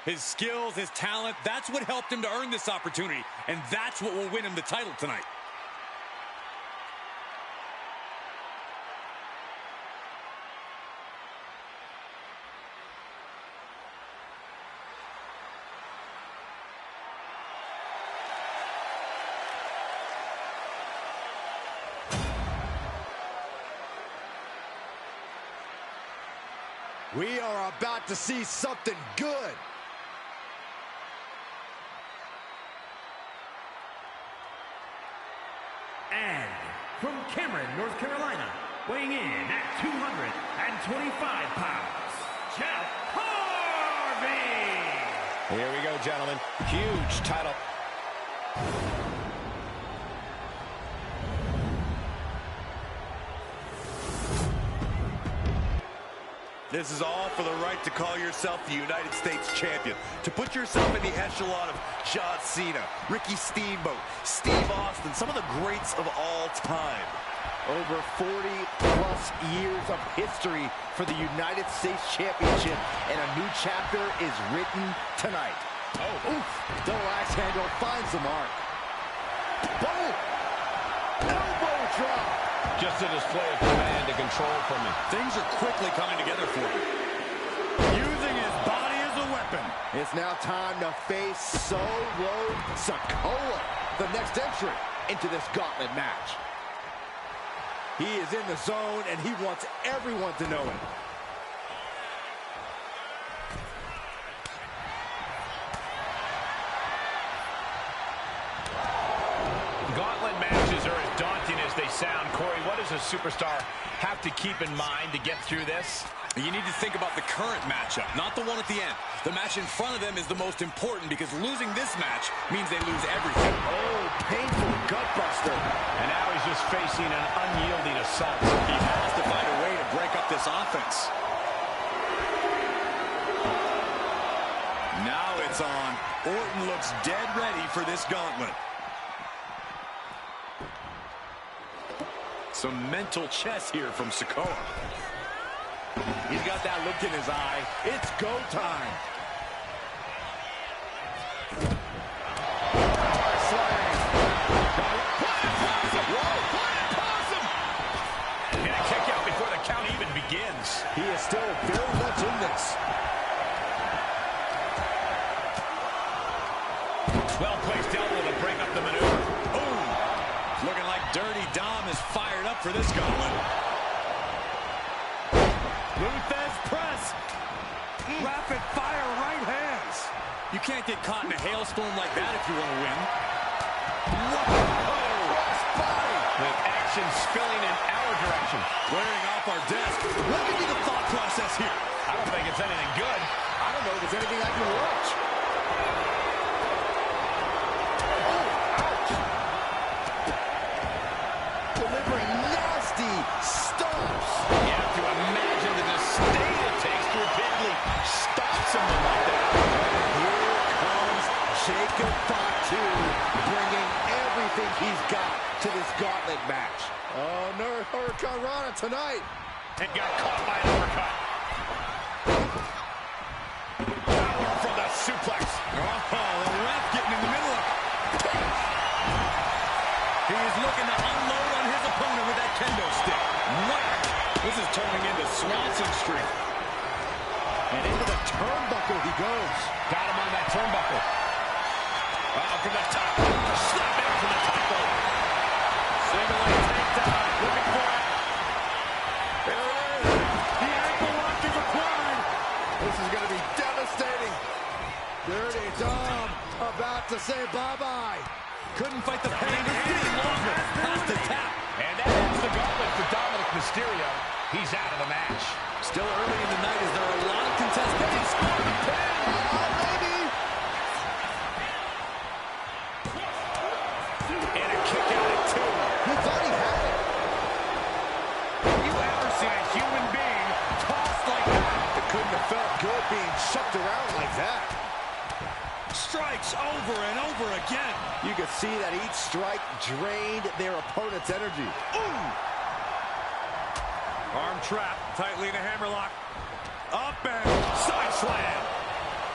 His skills, his talent, that's what helped him to earn this opportunity, and that's what will win him the title tonight. We are about to see something good. And from Cameron, North Carolina, weighing in at 225 pounds, Jeff Harvey. Here we go, gentlemen. Huge title. This is all for the right to call yourself the United States Champion. To put yourself in the echelon of John Cena, Ricky Steamboat, Steve Austin, some of the greats of all time. Over 40-plus years of history for the United States Championship, and a new chapter is written tonight. Oh, oof! Double axe handle finds the mark. Boom! Elbow drop! Just a display of command and control from him. Things are quickly coming together for him. Using his body as a weapon. It's now time to face Solo Sikoa, the next entrant into this gauntlet match. He is in the zone, and he wants everyone to know it. Gauntlet matches are as daunting as they sound. Corey, what does a superstar have to keep in mind to get through this? You need to think about the current matchup, not the one at the end. The match in front of them is the most important, because losing this match means they lose everything. Oh, painful gutbuster. And now he's just facing an unyielding assault. He has to find a way to break up this offense. Now it's on. Orton looks dead ready for this gauntlet. Some mental chess here from Sikoa. He's got that look in his eye. It's go time. Get a kick out before the count even begins. He is still very much in this. Well-placed elbow to break up the maneuver. Boom! Looking like Dirty Dom is fired up for this gauntlet. Luthez press. Rapid fire right hands. You can't get caught in a hailstorm like that if you want to win. With action spilling in our direction. Wearing off our desk. What would be the thought process here? I don't think it's anything good. I don't know if there's anything I can watch. superstar Rana tonight. And got caught by an uppercut. Power from the suplex. Oh, the ref getting in the middle of it. He's looking to unload on his opponent with that kendo stick. Whack! This is turning into Swanson Street. And into the turnbuckle he goes. Got him on that turnbuckle. From the top. Slap down from the top rope. Single leg takedown. Looking for it. There it is. The ankle lock is applied. This is going to be devastating. Dirty Dom about to say bye-bye. Couldn't fight the pain any longer. Past the tap. And that ends the gauntlet for Dominic Mysterio. He's out of the match. Still early in the night as there are a lot of contestants. And a kick out at 2. He thought he had it. Have you ever seen a human being tossed like that? It couldn't have felt good being shucked around like that. Strikes over and over again. You could see that each strike drained their opponent's energy. Ooh! Arm trap, tightly in a hammerlock. Up and side slam.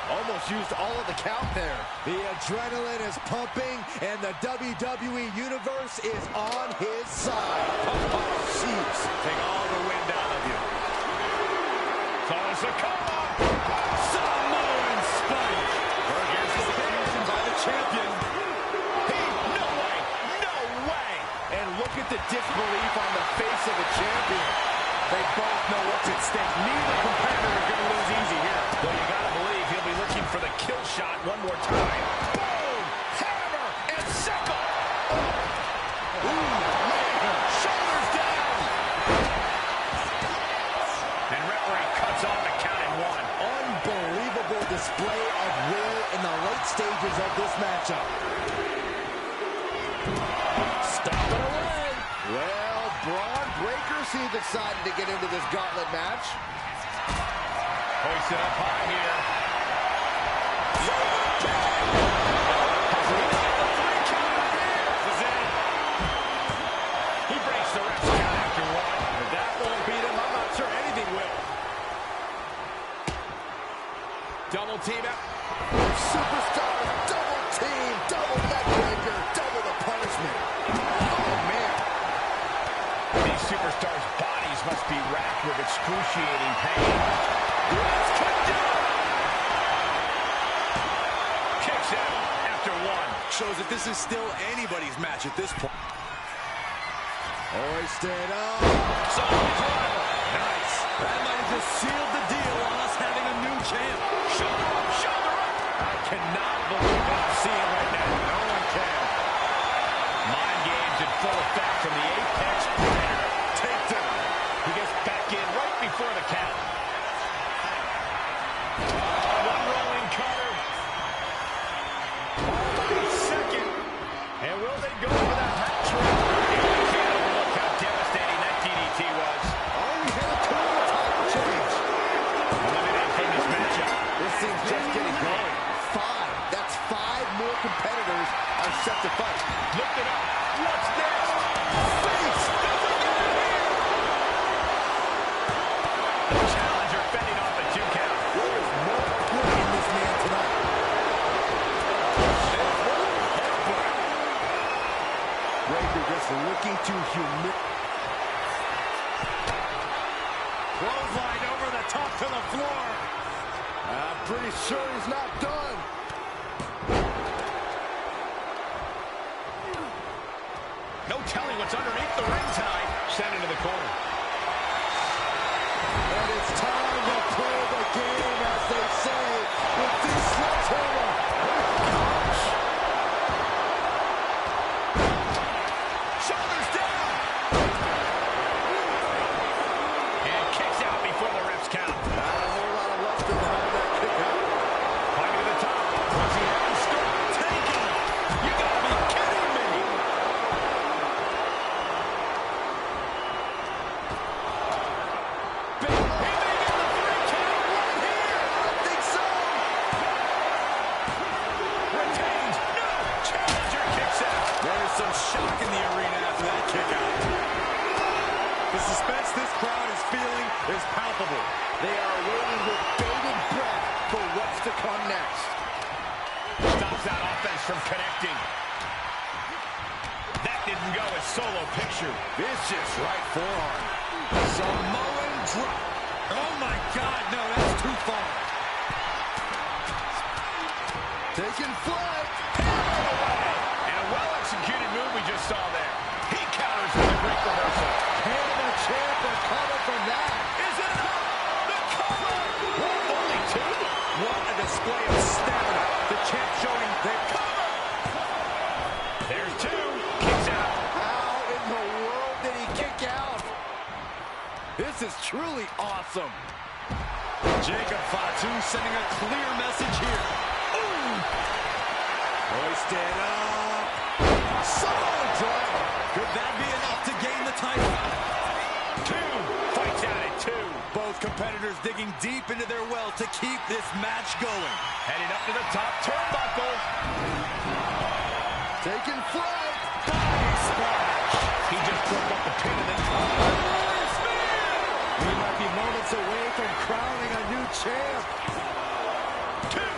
Almost used all of the count there. The adrenaline is pumping, and the WWE Universe is on his side. Oh, jeez. Take all the wind out of you. Tosakoa! Samoan Spike. Against the fusion by the champion. No way! No way! And look at the disbelief on the face of the champion. They both know what's at stake. Neither competitor is going to lose easy here. Well, you got to believe he'll be looking for the kill shot one more time. Boom! Hammer and sickle! Ooh, man! Shoulders down! And referee cuts off the count at 1. Unbelievable display of will in the late stages of this matchup. Stop it away. Well, Braun Breaker seems excited to get into this gauntlet match. Hoisted up high here. He breaks the ref's count after 1. If that won't beat him, I'm not sure anything will. Double team out. Superstars, double team, double neck breaker, double the punishment. Oh, man. These superstars' bodies must be racked with excruciating pain. Let's continue. Kicks out after 1. Shows that this is still anybody's match at this point. Hoisted up. Nice. That might have just sealed the deal on us having a new champ. Shoulder up, shoulder up. I cannot believe what I'm seeing right now. No one can. Mind games in full effect from the Apex Predator. Takedown. He gets back in right before the count. One rolling cutter. Second. And will they go for that hat trick? You can't overlook how devastating that DDT was. Oh, we have a total title change. Eliminated from this matchup. This thing's just getting going. 5. That's 5 more competitors are set to fight. Look it up. What's next? Face. The challenger fending off a 2 count. There is no quit in this man tonight. Breaker just looking to humiliate. Clothesline over the top to the floor. I'm pretty sure he's not done. No telling what's underneath the ring tonight. Sent into the corner. And it's time to play the game, as they say, with this sledgehammer. Shoulders down. And kicks out before the ref's count. Not a whole lot of luster behind that kick out. Climbing to the top. What's he have in store? Taking. You gotta be kidding me. is palpable. They are waiting with bated breath for what's to come next. Stops that offense from connecting. That didn't go as solo picture. Vicious right forearm. Samoan drop. Oh my God, no, that's too far. Taking flight. And a well-executed move we just saw there. He counters with a great reversal. Can the champ recover from that? Is it enough? The cover! Only two? What a display of stamina. The champ showing the cover. There's two. Kicks out. How in the world did he kick out? This is truly awesome. Jacob Fatu sending a clear message here. Ooh. Hoisted up. Solid drive. Could that be enough to gain the title? Two. Fights out at two. Both competitors digging deep into their well to keep this match going. Heading up to the top turnbuckle. Taking flight. Body splash. He just broke up the pin and then... We might be moments away from crowning a new champ. Two.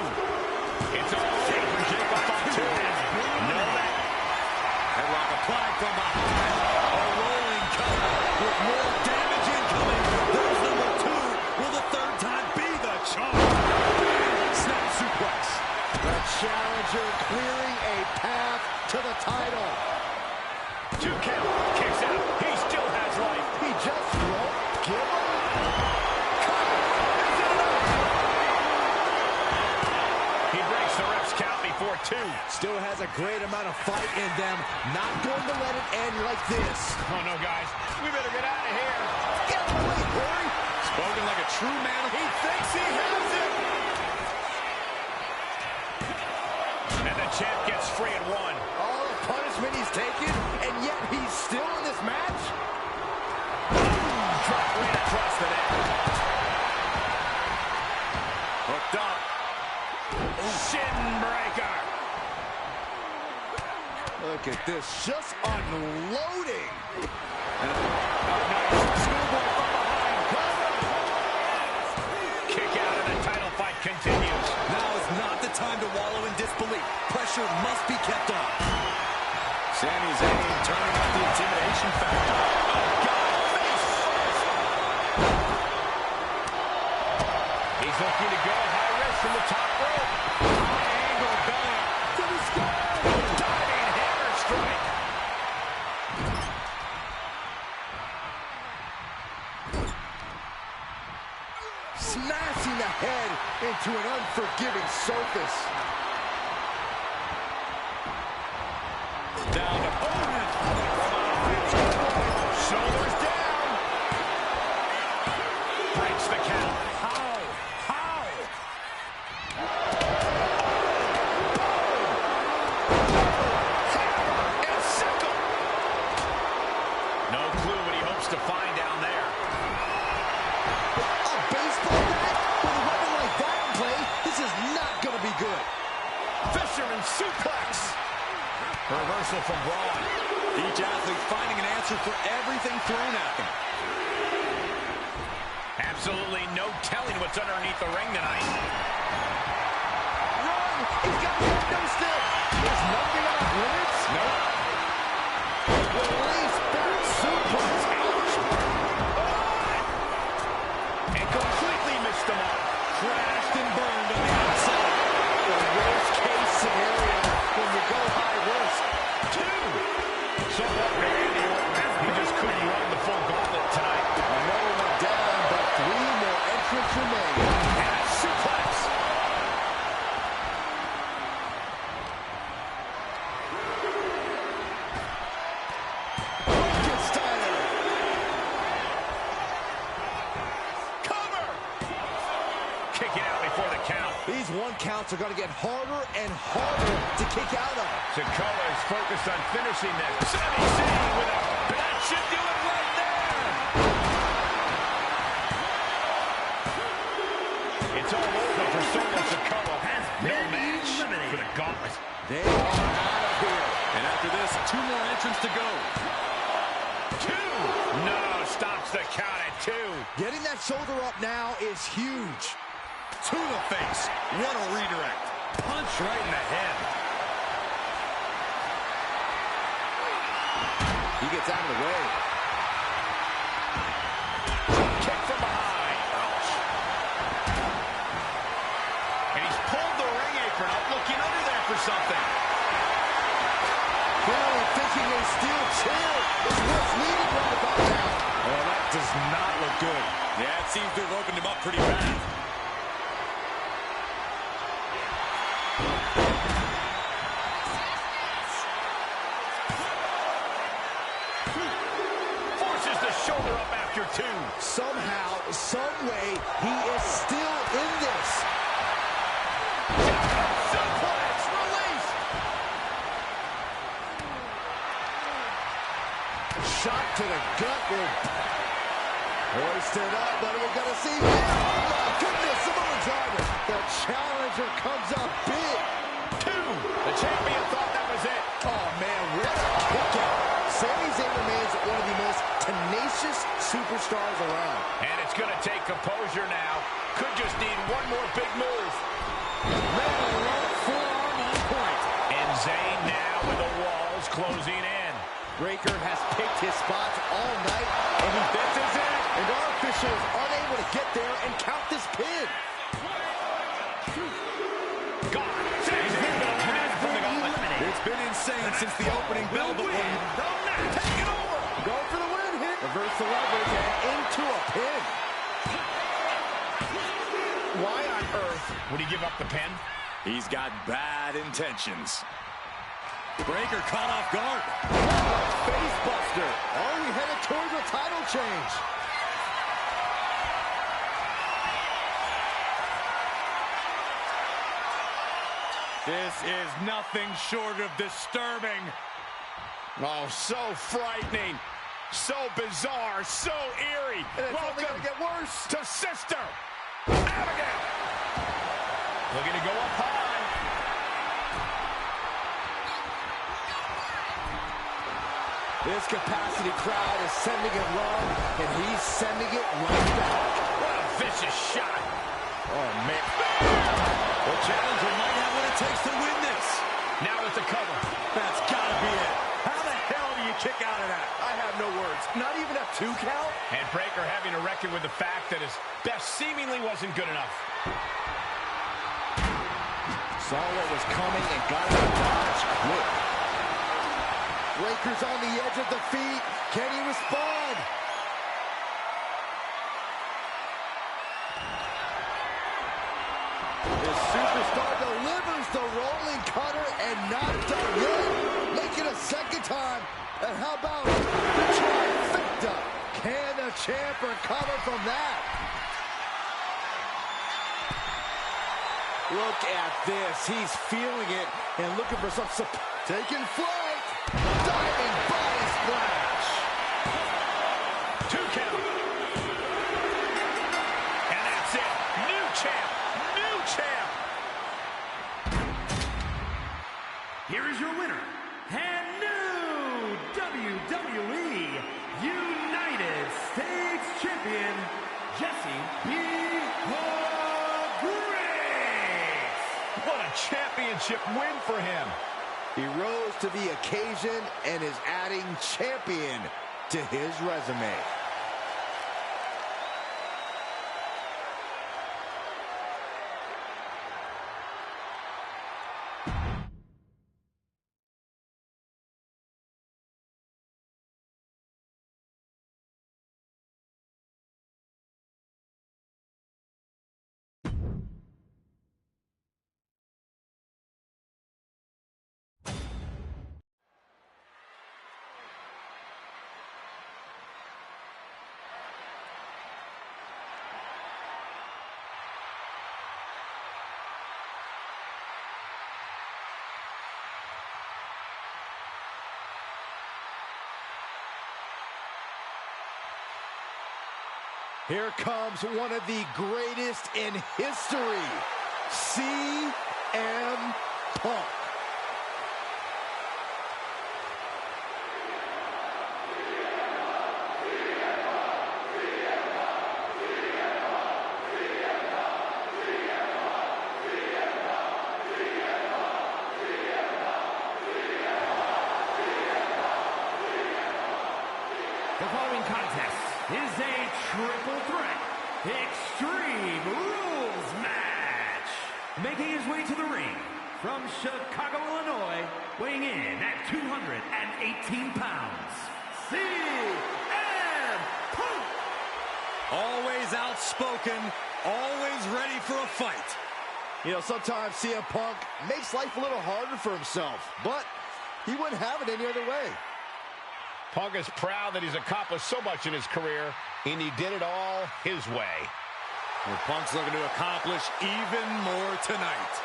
It's all safe for Jacob Fatu. No back. Headlock applied from behind. A rolling cover with more damage incoming. There's number two. Will the third time be the charm? Snap suplex. The challenger clearing a path to the title. 2 count. Kicks out. He still has life. He just won't give up. He breaks the ref's count before two. Still has a great amount of fight in them. Not going to let it end like this. Oh, no, guys. We better get out of here. Get away, Corey. Spoken like a true man. He thinks he has it. And the champ gets free at one. All the punishment he's taken, and yet he's still in this match? Drop right across the net. Hooked up. Shin breaker. Look at this, just unloading. Schoolboy from behind. Kick out and the title fight continues. Now is not the time to wallow in disbelief. Pressure must be kept up. Sami Zayn turning up the intimidation factor. Oh, God, face first. He's looking to go high risk from the top rope. High angle belly to the sky. Diving hammer strike. Smashing the head into an unforgiving surface. Down opponent. Shoulders down. Breaks the count. How? And sickle. No clue what he hopes to find down there. A baseball bat with a weapon like that in play, this is not going to be good. Fisherman suplex. Reversal from Braun. Each athlete finding an answer for everything thrown at them. Absolutely no telling what's underneath the ring tonight. Run! He's got the window still. There's nothing off limits. Nope. Release back suplex. Ouch. And completely missed the mark. Crashed and burned on the outside. The worst case scenario when you go high risk. Two. So what, Randy Orton? He just couldn't run the full gauntlet tonight. Another one down, but 3 more entrants remain. And a suplex. Steiner. Cover. Kick it out before the count. These 1 counts are going to get harder and harder to kick out of. Sikoa is focused on finishing this. Sami Zayn with a... That should do it right there. It's all over for Solo Sikoa. No match for the gauntlet. They are out of here. And after this, 2 more entrants to go. Two. No, stops the count at 2. Getting that shoulder up now is huge. To the face. What a redirect. Punch right in the head. He gets out of the way. Kick from behind. Ouch. And he's pulled the ring apron up, looking under there for something. Clearly thinking a steel chair is what's needed right about now. Oh, that does not look good. Yeah, it seems to have opened him up pretty bad. Forces the shoulder up after 2. Somehow, some way, he is still in this. Suplex released. Shot to the gut. Hoisted up, but we're going to see here. Oh, my goodness, Samoa driver. The challenger comes up big. 2. The champion thought that was it. Oh, man, what a kick out. Sami Zayn remains one of the most tenacious superstars around. And it's going to take composure now. Could just need one more big move. Right forearm on point. And Zayn now with the walls closing in. Breaker has picked his spots all night, and this is it. And our officials unable to get there and count this pin. God, Zayn's been eliminated from the gauntlet. It's been insane since the opening bell, but when Take it over. Go for the win here. Reverse the leverage and into a pin. Why on earth would he give up the pin? he's got bad intentions. Breaker caught off guard. Face buster. Are we headed towards a title change? This is nothing short of disturbing. Oh, so frightening. So bizarre. So eerie. And it's only Welcome gonna get worse. to Sister Abigail. Looking to go up high. This capacity crowd is sending it love, and he's sending it right back. What a vicious shot. Oh, man. The challenger might have what it takes to win this. Now with the cover. That's got to be it. How the hell do you kick out of that? I have no words. Not even a 2 count? And Breaker having to reckon with the fact that his best seemingly wasn't good enough. Saw what was coming and got it dodge quick. Breaker's on the edge of the feet. Can he respond? This superstar delivers the rolling cutter and not done yet. Make it a second time. And how about the trifecta? Can the champ recover from that? Look at this. He's feeling it and looking for some support. Taking flight. Diving body splash. 2 count. And that's it. New champ. New champ. Here is your winner, and new WWE United States Champion, Jesse B. Great. What a championship win for him. He rose to the occasion and is adding champion to his resume. Here comes one of the greatest in history, CM Punk. Extreme Rules match. Making his way to the ring from Chicago, Illinois, weighing in at 218 pounds, CM Punk. Always outspoken, always ready for a fight. You know, sometimes CM Punk makes life a little harder for himself, but he wouldn't have it any other way. Punk is proud that he's accomplished so much in his career, and he did it all his way. Well, Punk's looking to accomplish even more tonight.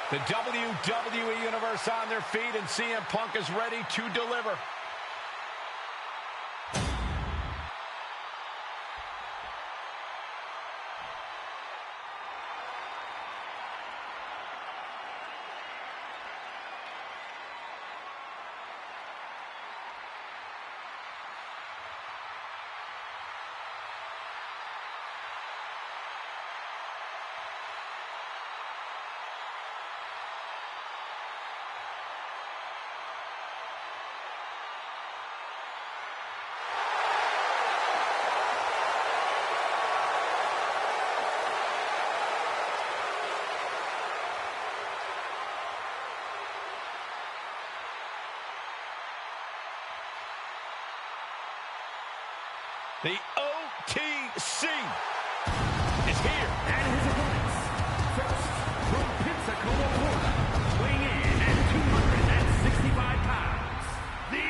The WWE Universe on their feet, and CM Punk is ready to deliver. The OTC is here. And his opponents, first from Pensacola, Florida, weighing in at 265 pounds, the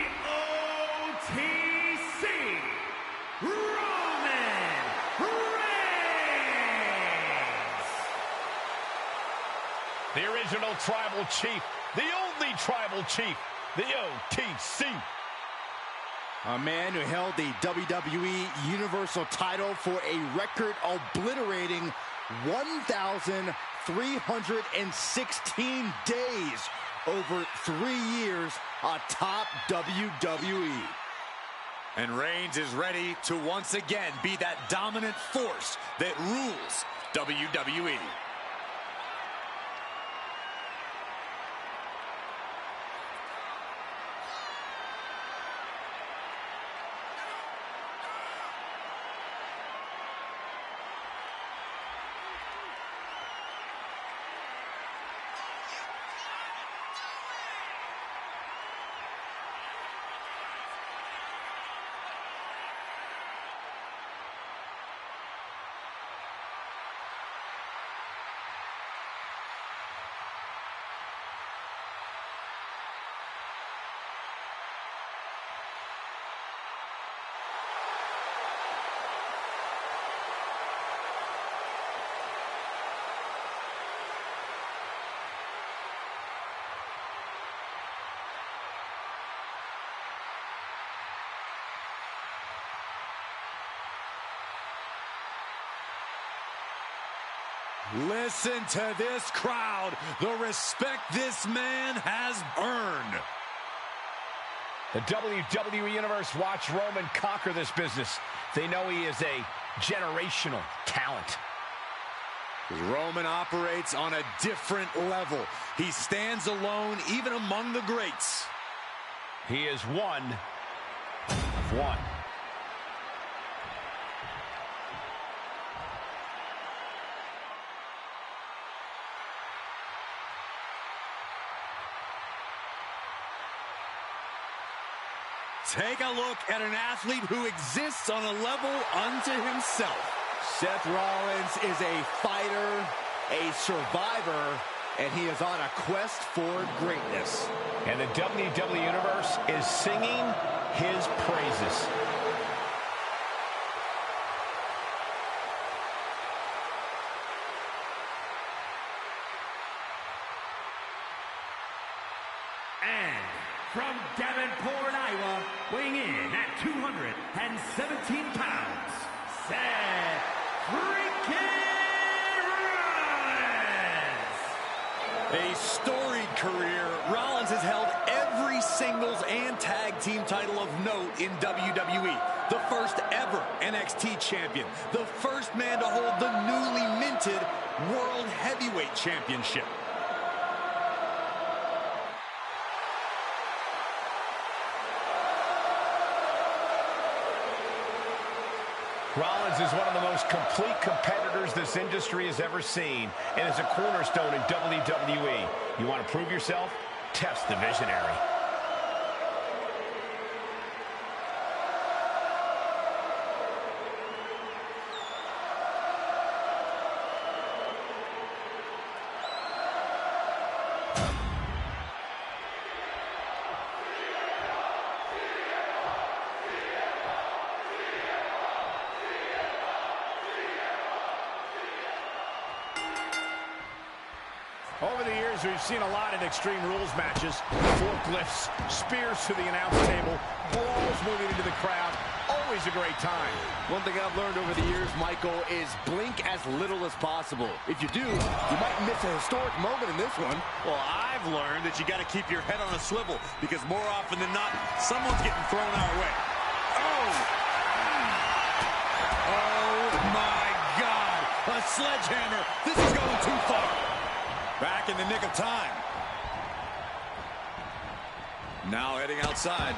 OTC, Roman Reigns. The original tribal chief, the only tribal chief, the OTC. A man who held the WWE Universal title for a record-obliterating 1,316 days over 3 years atop WWE. And Reigns is ready to once again be that dominant force that rules WWE. Listen to this crowd, the respect this man has earned. The WWE Universe watched Roman conquer this business. They know he is a generational talent. Roman operates on a different level. He stands alone even among the greats. He is one of one. Take a look at an athlete who exists on a level unto himself. Seth Rollins is a fighter, a survivor, and he is on a quest for greatness. And the WWE Universe is singing his praises. And from Davenport, Iowa, weighing in at 217 pounds, Seth freaking Rollins. A storied career, Rollins has held every singles and tag team title of note in WWE. the first ever NXT champion, the first man to hold the newly minted World Heavyweight Championship. Rollins is one of the most complete competitors this industry has ever seen and is a cornerstone in WWE. You want to prove yourself? Test the visionary. Over the years, we've seen a lot of Extreme Rules matches. Forklifts, spears to the announce table, brawls moving into the crowd. Always a great time. One thing I've learned over the years, Michael, is blink as little as possible. If you do, you might miss a historic moment in this one. Well, I've learned that you got to keep your head on a swivel because more often than not, someone's getting thrown our way. Oh! Oh, my God! A sledgehammer! This is going too far. Back in the nick of time. Now heading outside.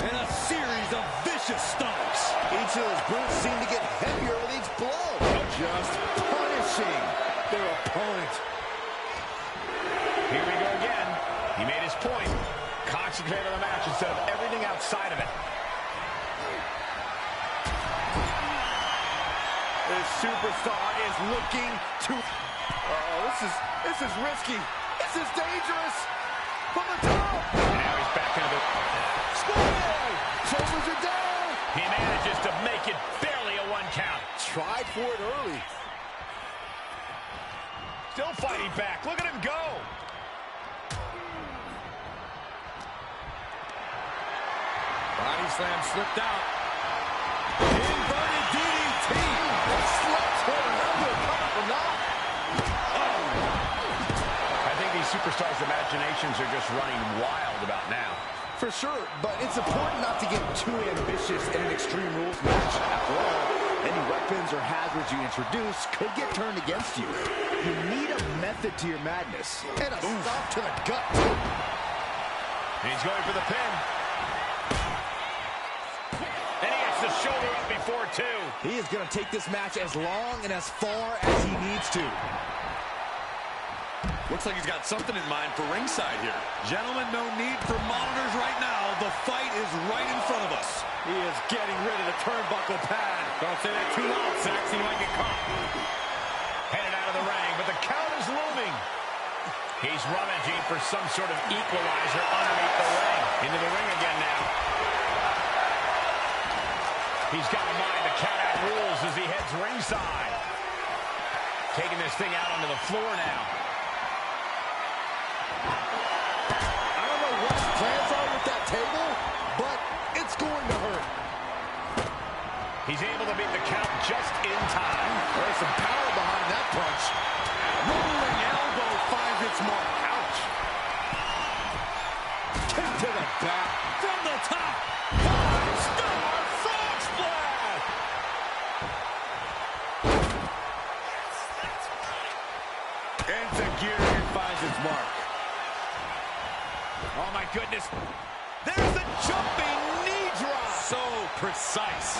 And a series of vicious stomps. Each of those boots seem to get heavier with each blow. Just punishing their opponent. Here we go again. He made his point. Concentrate on the match instead of everything outside of it. This superstar is looking to... Oh, this is risky. This is dangerous. From the top. Now he's back into the... Square! Shoulders are down. He manages to make it barely a 1 count. Tried for it early. Still fighting back. Look at him go. Body slam slipped out. Inverted DDT. Slept for another cover from that. I think these superstars' imaginations are just running wild about now. For sure, but it's important not to get too ambitious in an Extreme Rules match. After all, any weapons or hazards you introduce could get turned against you. You need a method to your madness. And a stop to the gut. He's going for the pin. And he gets the shoulder up before 2. He is going to take this match as long and as far as he needs to. Looks like he's got something in mind for ringside here. Gentlemen, no need for monitors right now. The fight is right in front of us. He is getting rid of the turnbuckle pad. Don't say that too loud, Saxon. You might get caught. Headed out of the ring, but the count is looming. He's rummaging for some sort of equalizer underneath the ring. Into the ring again now. He's got to mind the count-out rules as he heads ringside. Taking this thing out onto the floor now. I don't know what his plans are with that table, but it's going to hurt. He's able to beat the count just in time. There's some power behind that punch. Rolling elbow finds its mark. Ouch. Kick to the back. From the top. 5-star frog splash. Enzuigiri finds its mark. Oh, my goodness. There's the jumping knee drop. So precise.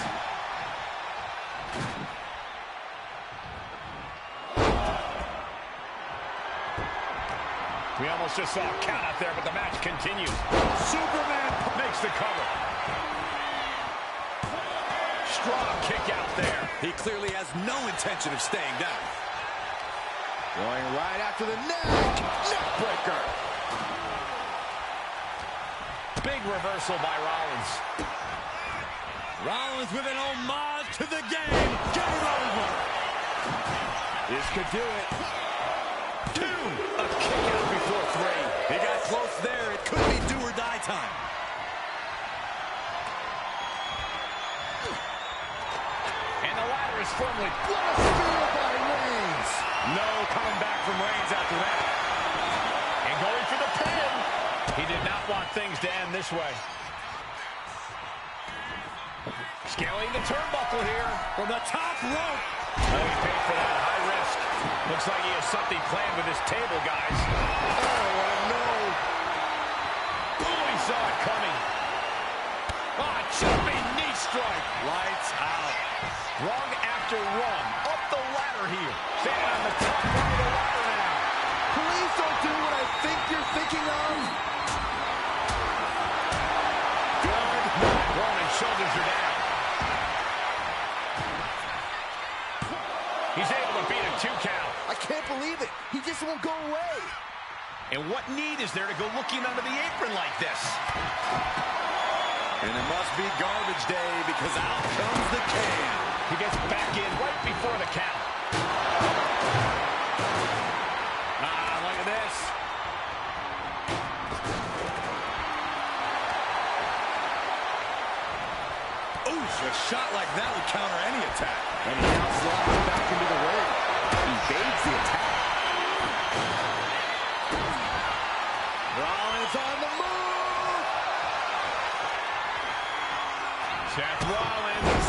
We almost just saw a count out there, but the match continues. Superman makes the cover. Strong kick out there. He clearly has no intention of staying down. Going right after the neck. Neck breaker. Big reversal by Rollins. Rollins with an homage to the game. Get it over. This could do it. 2. A kick out before 3. He got close there. It could be do or die time. And the ladder is firmly... What a spear by Reigns. No coming back from Reigns after that. And going for the pin. He did not want things to end this way. Scaling the turnbuckle here from the top rope. Oh, he paid for that. High risk. Looks like he has something planned with his table, guys. Oh, no. Oh, he saw it coming. Ah, jumping knee strike. Lights out. Rung after rung. Up the ladder here. Standing on the top rung of the ladder now. Please don't do what I think you're thinking of. Good. Roman's shoulders are down. He's able to beat a 2 count. I can't believe it. He just won't go away. And what need is there to go looking under the apron like this? And it must be garbage day because out comes the can. He gets back in right before the count. Ah, look at this. Ooh, a shot like that would counter any attack. And he now slides back into the ring. Evades the attack. Rollins on the move. Seth Rollins.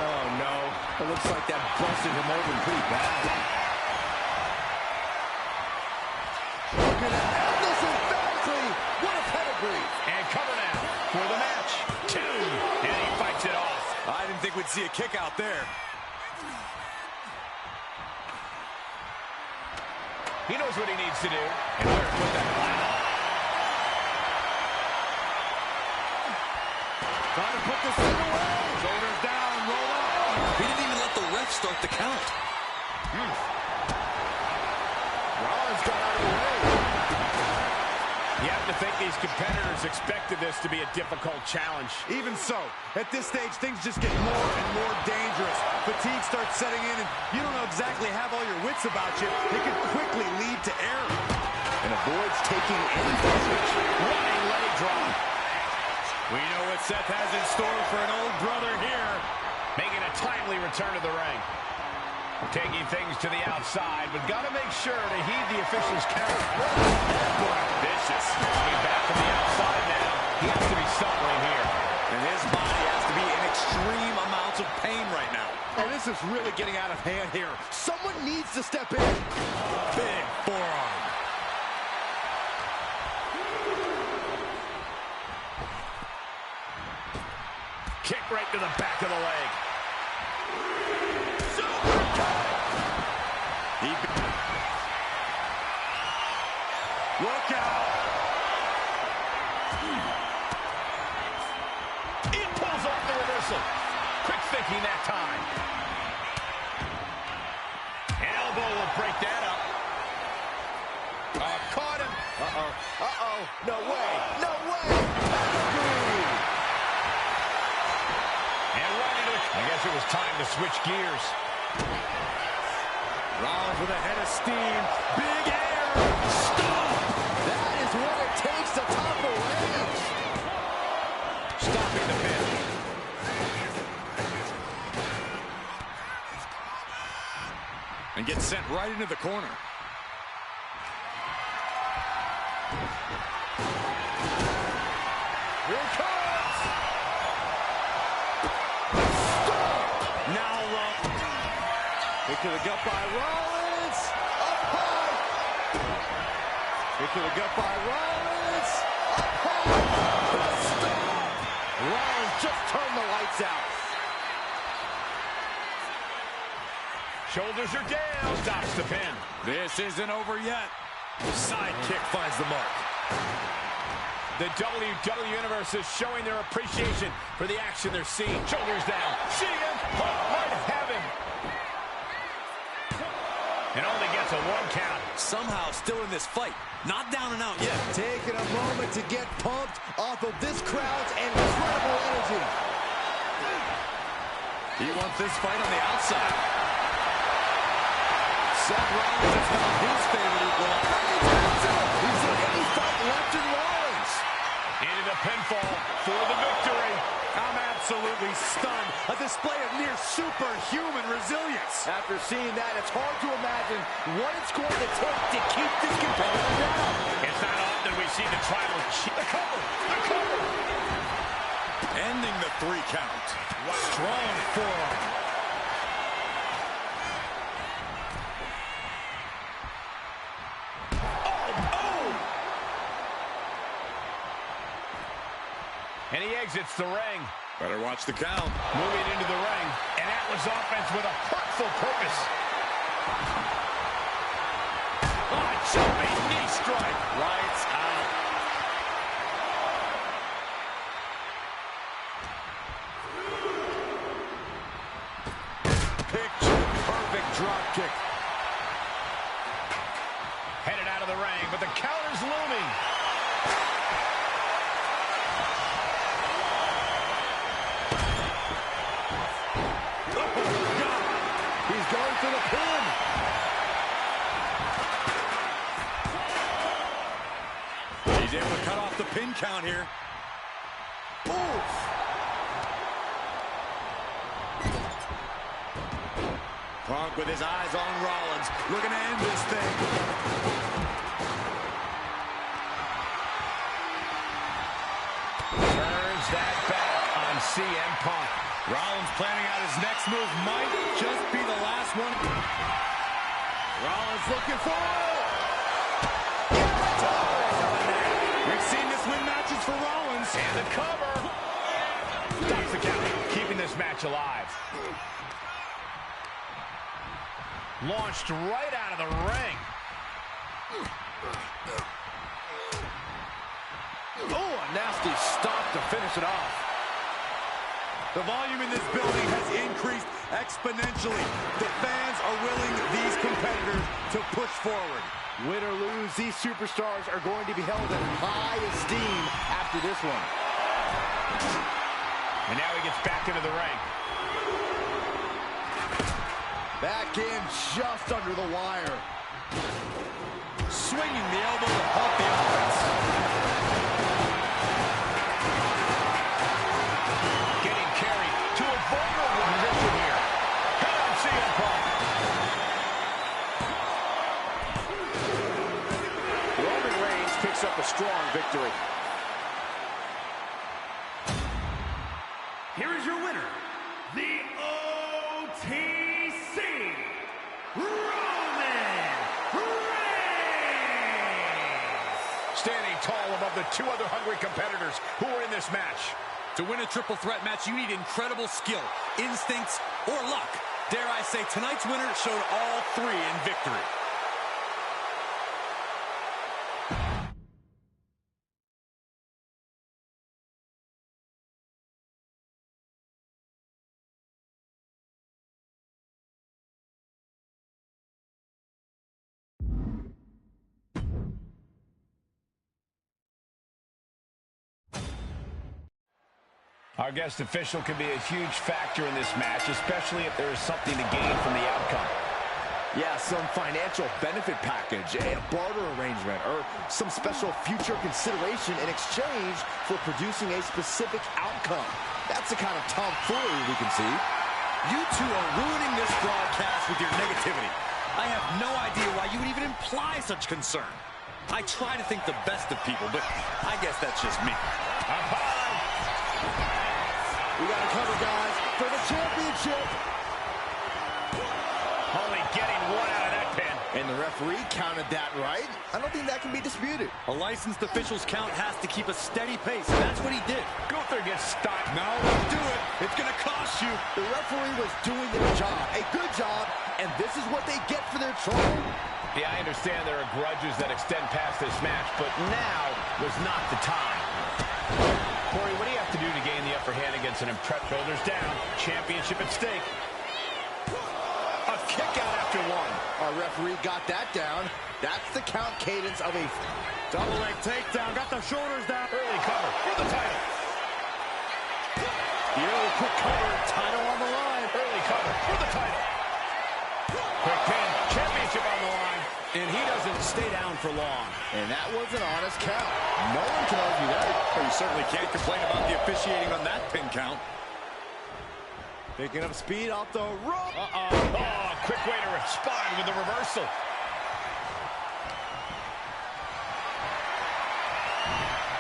Oh, no. It looks like that busted him open pretty bad. Look at that. This emphatically. What a pedigree. And cover now for the match. 2. And he fights it off. I didn't think we'd see a kick out there. He knows what he needs to do in order to put that plan on. Trying to put this thing away. Shoulders down, roll up. He didn't even let the ref start the count. Rollins got out of the way. You have to think these competitors expected this to be a difficult challenge. Even so, at this stage, things just get more and more dangerous. Fatigue starts setting in, and you don't know exactly have all your wits about you. It can quickly lead to error. And avoids taking any damage. Running leg drop. We know what Seth has in store for an old brother here. Making a timely return to the ring. Taking things to the outside, but got to make sure to heed the official's count. Vicious. Coming back from the outside now. He has to be suffering here. And his body has to be in extreme amounts of pain right now. And this is really getting out of hand here. Someone needs to step in. Big forearm. Kick right to the back of the leg. Look out! He pulls off the reversal. Quick thinking that time. Elbow will break that up. Caught him. Uh-oh. Uh-oh. No way. No way. And right into it. I guess it was time to switch gears. Rollins with a head of steam. Big air. Stop. That is what it takes to top a range. Stopping the pin. And gets sent right into the corner. Here it comes. Now Kick to the gut by Rollins. Up high. Kick to the gut by Rollins. Up high. Stop. Rollins just turned the lights out. Shoulders are down. Stops the pin. This isn't over yet. Side kick finds the mark. The WWE Universe is showing their appreciation for the action they're seeing. Shoulders down. CM Punk might have him. And only gets a 1 count. Somehow still in this fight. Not down and out yet. Taking a moment to get pumped off of this crowd's incredible energy. He wants this fight on the outside. Seth Rollins has found his favorite equalizer. He's in any fight left in Rollins. Into the pinfall for the victory. I'm absolutely stunned. A display of near superhuman resilience. After seeing that, it's hard to imagine what it's going to take to keep this competitor down. It's not often we see the tribal chief. The cover! The cover! Ending the 3 count. Wow. Strong forearm. And he exits the ring. Better watch the count. Moving into the ring. And that was offense with a hurtful purpose. Oh, jumping knee strike. Lights out. Picture perfect drop kick. Headed out of the ring, but the counter's looming. Going for the pin. He's able to cut off the pin count here. Oof. Punk with his eyes on Rollins, looking to end this thing. Turns that back on CM Punk. Rollins planning out his next move, might just be the last one. Rollins looking for it. We've seen this win matches for Rollins. And the cover. Stops the count, keeping this match alive. Launched right out of the ring. Oh, a nasty stop to finish it off. The volume in this building has increased exponentially. The fans are willing these competitors to push forward. Win or lose, these superstars are going to be held in high esteem after this one. And now he gets back into the ring. Back in just under the wire. Swinging the elbow to help the offense. Getting carried to a vulnerable position here. Head on CM Punk. Roman Reigns picks up a strong victory. Here is your winner, the OTC, Roman Reigns. Standing tall above the two other hungry competitors who are in this match. To win a triple threat match, you need incredible skill, instincts, or luck. Dare I say, tonight's winner showed all three in victory. Our guest official can be a huge factor in this match, especially if there is something to gain from the outcome. Yeah, some financial benefit package, a barter arrangement, or some special future consideration in exchange for producing a specific outcome. That's the kind of tomfoolery we can see. You two are ruining this broadcast with your negativity. I have no idea why you would even imply such concern. I try to think the best of people, but I guess that's just me. Up high. We got to cover, guys, for the championship. Only getting one out of that pin. And the referee counted that right. I don't think that can be disputed. A licensed official's count has to keep a steady pace, and that's what he did. Gunther gets stopped. No, don't do it. It's going to cost you. The referee was doing their job, a good job, and this is what they get for their trouble. Yeah, I understand there are grudges that extend past this match, but now was not the time. Corey, what do you have to do to gain the upper hand against an impressive? Shoulders down, championship at stake. A kick out after one. Our referee got that down. That's the count cadence of a Double leg takedown, got the shoulders down. Early cover for the title. The early quick cover, title on the line. Early cover for the title. Quick pin, championship on the line. And he doesn't stay down for long. And that was an honest count. No one can argue that. But you certainly can't complain about the officiating on that pin count. Picking up speed off the rope. Oh, quick way to respond with the reversal.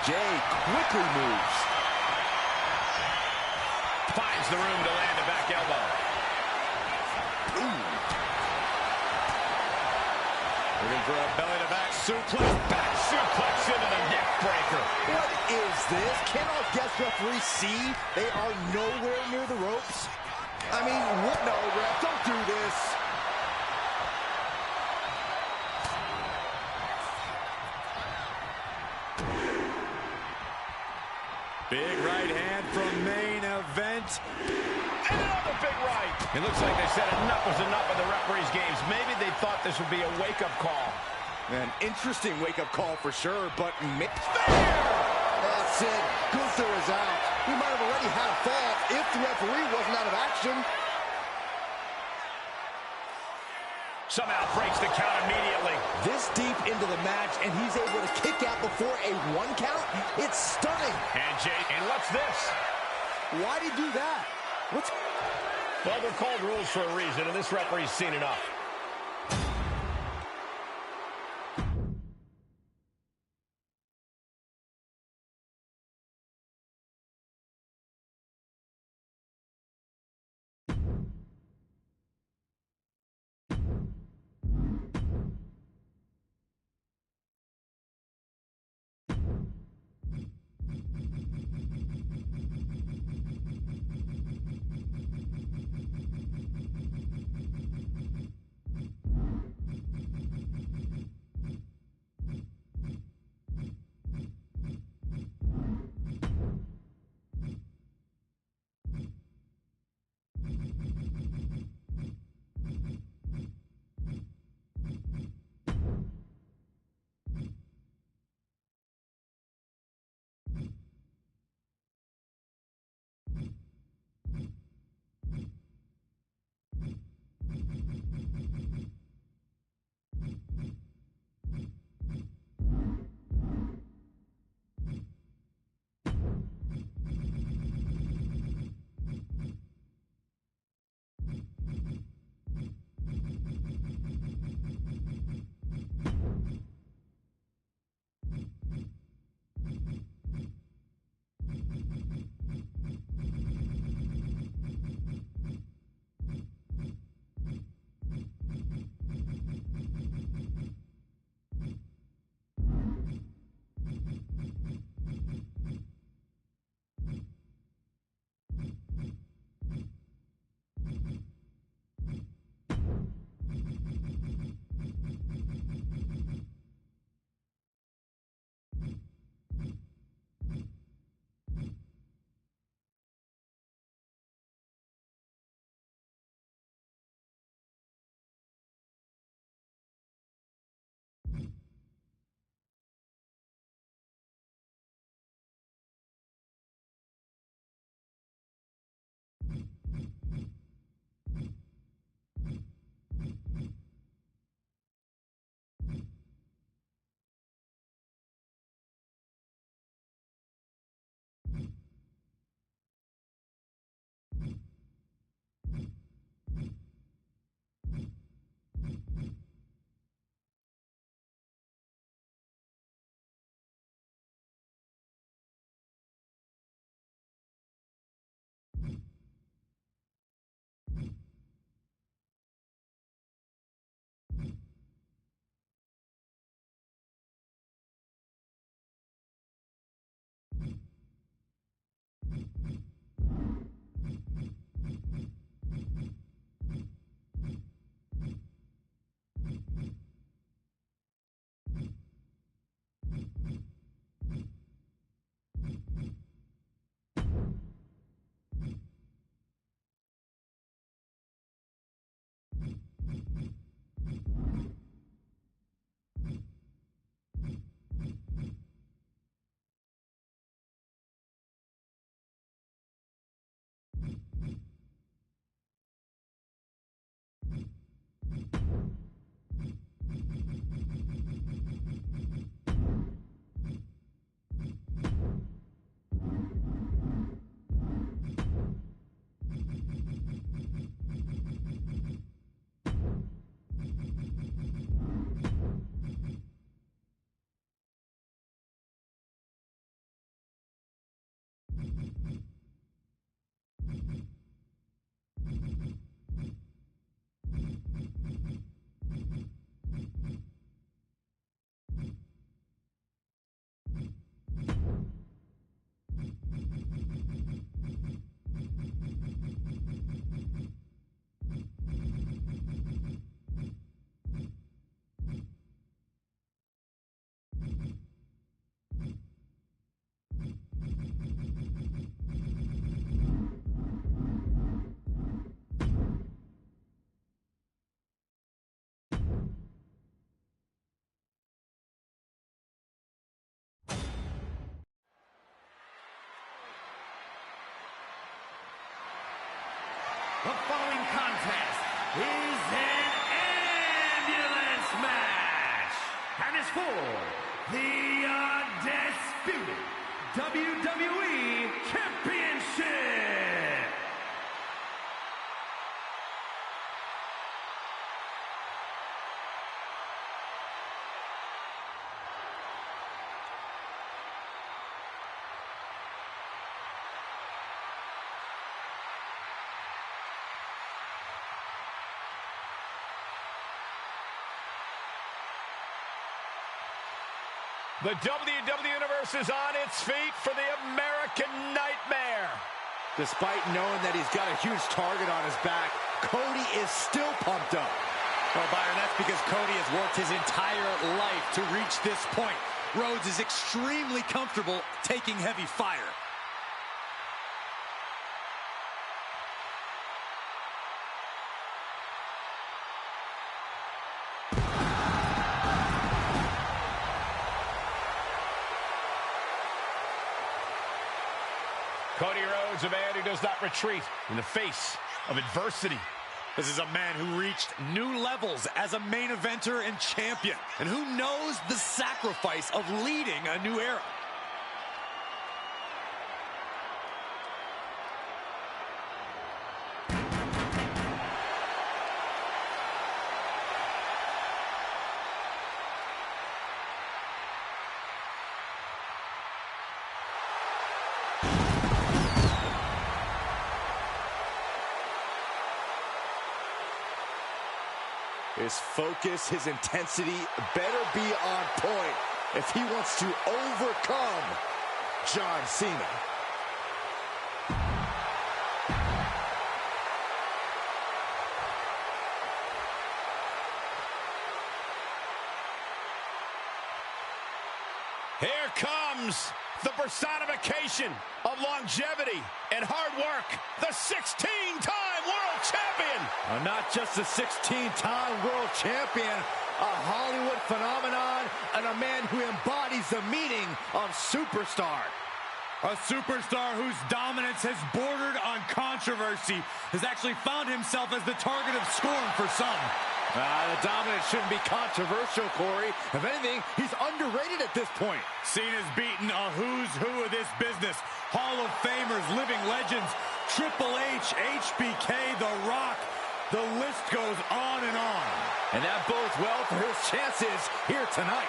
Jay quickly moves. Finds the room to land a back elbow. Looking for a belly-to-back suplex. Back suplex into the neck breaker. What is this? Can our guest referees see they are nowhere near the ropes? I mean, what? No, ref, don't do this. Big right hand from main event. And another big right. It looks like they said enough was enough of the referees' games. Maybe they thought this would be a wake-up call. An interesting wake-up call for sure, but that's it. Gunther is out. We might have already had a fall if the referee wasn't out of action. Somehow breaks the count immediately. This deep into the match, and he's able to kick out before a 1 count? It's stunning. And what's this? Why'd he do that? Well, they're called rules for a reason, and this referee's seen enough. The following contest is an ambulance match and is for the undisputed WWE Championship. The WWE Universe is on its feet for the American Nightmare. Despite knowing that he's got a huge target on his back, Cody is still pumped up. Well, Byron, that's because Cody has worked his entire life to reach this point. Rhodes is extremely comfortable taking heavy fire. Cody Rhodes, a man who does not retreat in the face of adversity. This is a man who reached new levels as a main eventer and champion, and who knows the sacrifice of leading a new era. His focus, his intensity better be on point if he wants to overcome John Cena. Here comes the personification of longevity and hard work, the 16-time world champion. Not just a 16-time world champion, a Hollywood phenomenon, and a man who embodies the meaning of superstar. A superstar whose dominance has bordered on controversy has actually found himself as the target of scorn for some. The dominance shouldn't be controversial, Corey. If anything, he's underrated at this point. Cena's beaten a who's who of this business. Hall of Famers, living legends, Triple H, HBK, The Rock. The list goes on and on. And that bodes well for his chances here tonight.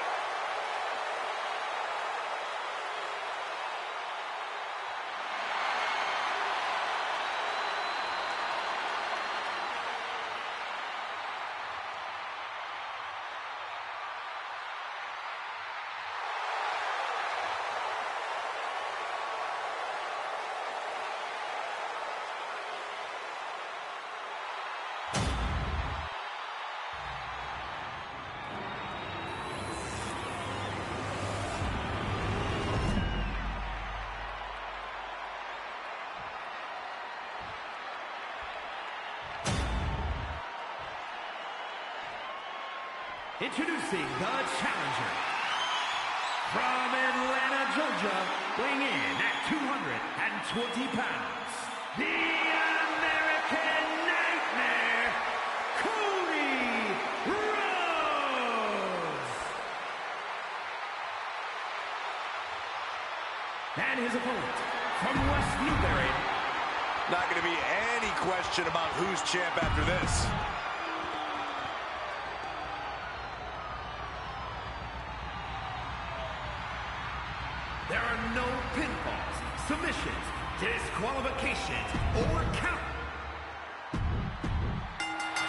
Introducing the challenger. From Atlanta, Georgia, weighing in at 220 pounds, the American Nightmare, Cody Rhodes. And his opponent, from West Newbury. Not going to be any question about who's champ after this. There are no pinfalls, submissions, disqualifications, or count.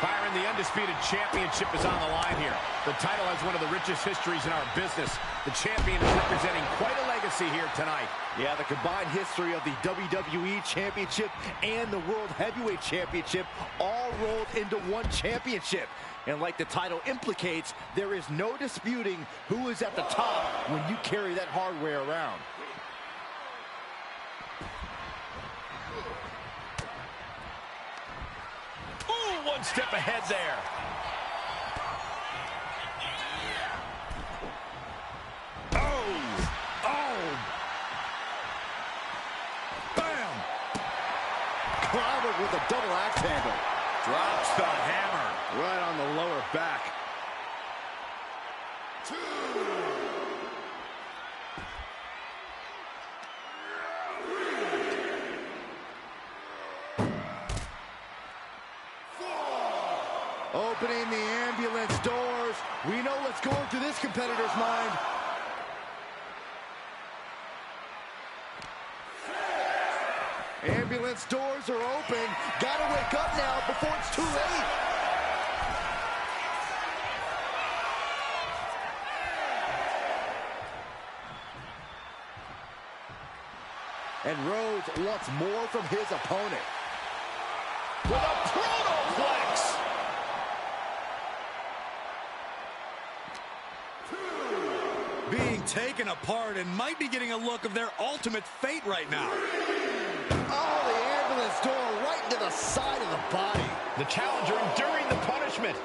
Byron, the undisputed championship is on the line here. The title has one of the richest histories in our business. The champion is representing quite a legacy here tonight. Yeah, the combined history of the WWE Championship and the World Heavyweight Championship all rolled into one championship. And like the title implicates, there is no disputing who is at the top when you carry that hardware around. Ooh, one step ahead there. clobbered with a double axe handle. Drops the hammer. Right on the lower back. Opening the ambulance doors. We know what's going through this competitor's mind. Ambulance doors are open. Gotta wake up now before it's too late. And Rhodes wants more from his opponent. With a protoplex. Being taken apart and might be getting a look of their ultimate fate right now. Oh, the ambulance door right into the side of the body. The challenger enduring the punishment.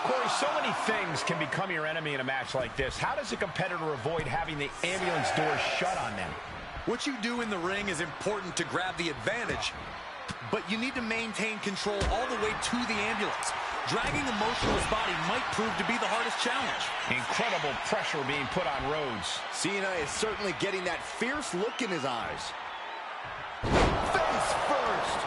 Corey, so many things can become your enemy in a match like this. How does a competitor avoid having the ambulance door shut on them? What you do in the ring is important to grab the advantage, but you need to maintain control all the way to the ambulance. Dragging a motionless body might prove to be the hardest challenge. Incredible pressure being put on Rhodes. Cena is certainly getting that fierce look in his eyes. Face first.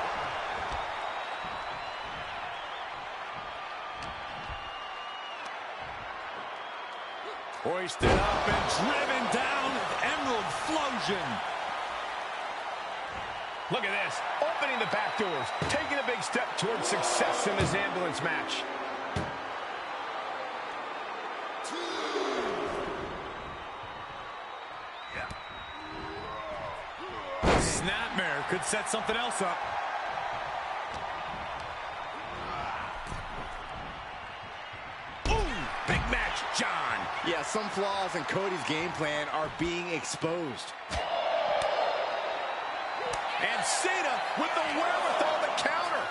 Hoisted up and driven down. Emerald Flosion. Look at this, opening the back doors, taking a big step towards success in this ambulance match. Snapmare could set something else up. Ooh, big match, John. Yeah, some flaws in Cody's game plan are being exposed. And Cena with the wherewithal to counter.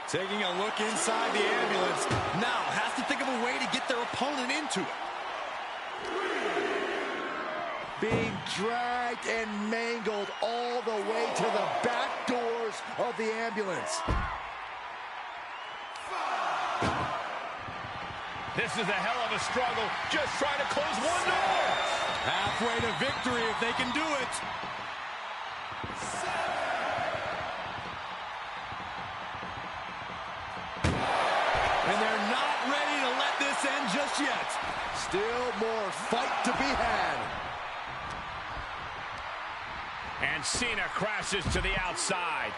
Taking a look inside the ambulance. Now has to think of a way to get their opponent into it. Being dragged and mangled all the way to the back doors of the ambulance. This is a hell of a struggle, just trying to close one door. Halfway to victory if they can do it. And they're not ready to let this end just yet. Still more fight to be had. And Cena crashes to the outside.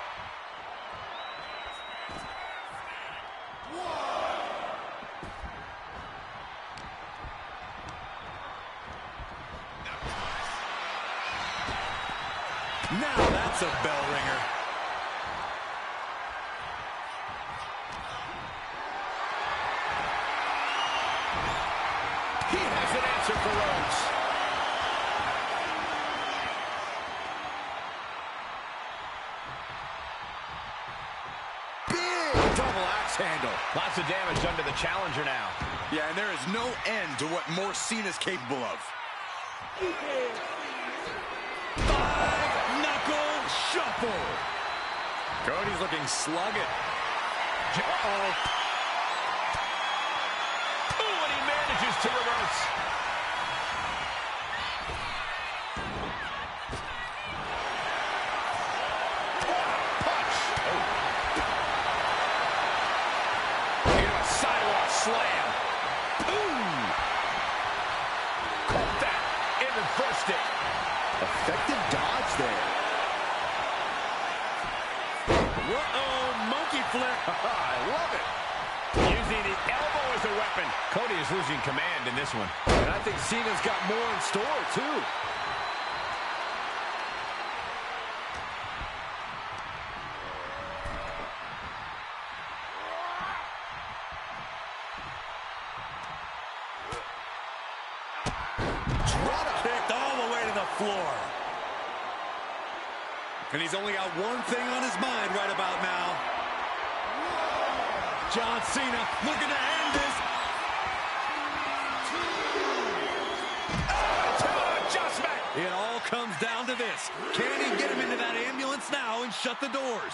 Now that's a bell ringer. He has an answer for Rhodes. Big double axe handle. Lots of damage under the challenger now. Yeah, and there is no end to what more Cena's capable of. Five-knuckle shuffle. Cody's looking sluggish. Uh-oh. Ooh, and he manages to reverse. Punch. Oh. And a sidewalk slam. Ooh. Caught that and reversed it. Effective dodge there. Uh-oh, monkey flip. I love it. Using the elbow as a weapon. Cody is losing command in this one. And I think Cena's got more in store, too. Drop kicked all the way to the floor. And he's only got one thing on his mind right about now. John Cena looking to end this. To adjustment. It all comes down to this. Can he get him into that ambulance now and shut the doors?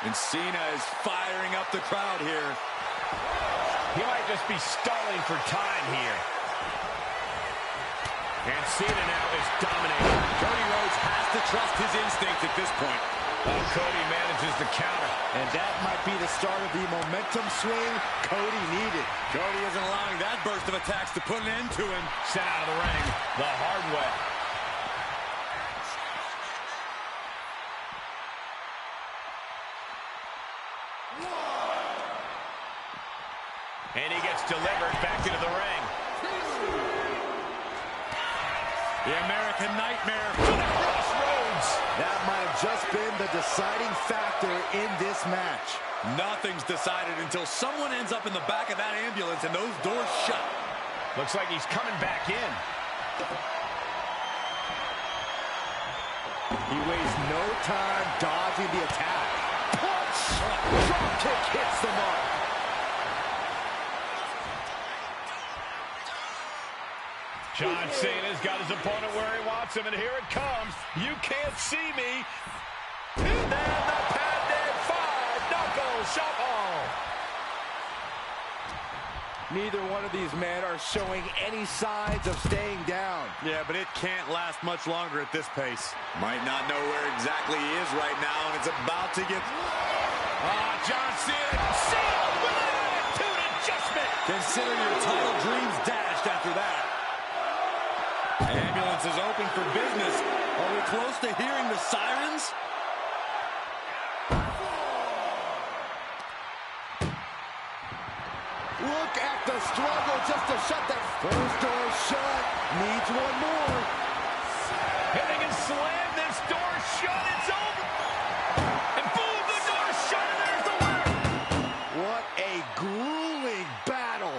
And Cena is firing up the crowd here. He might just be stalling for time here. And Cena now is dominating. Cody Rhodes has to trust his instincts at this point. Oh, Cody manages the counter. And that might be the start of the momentum swing Cody needed. Cody isn't allowing that burst of attacks to put an end to him. Sent out of the ring the hard way. And he gets delivered back into the ring. The American Nightmare To the crossroads. That might have just been the deciding factor in this match. Nothing's decided until someone ends up in the back of that ambulance and those doors shut. Looks like he's coming back in. He wastes no time dodging the attack. Punch! Drop kick hits the mark. John Cena's got his opponent where he wants him, and here it comes. You can't see me. And then the patented five-knuckle shuffle. Neither one of these men are showing any signs of staying down. Yeah, but it can't last much longer at this pace. Might not know where exactly he is right now, and it's about to get... John Cena with an attitude adjustment. Consider your title dreams dashed after that. Ambulance is open for business. Are we close to hearing the sirens? Look at the struggle just to shut that first door shut. Needs one more. Hitting and slam, this door shut, it's over. And boom, the door shut, and there's the winner. What a grueling battle.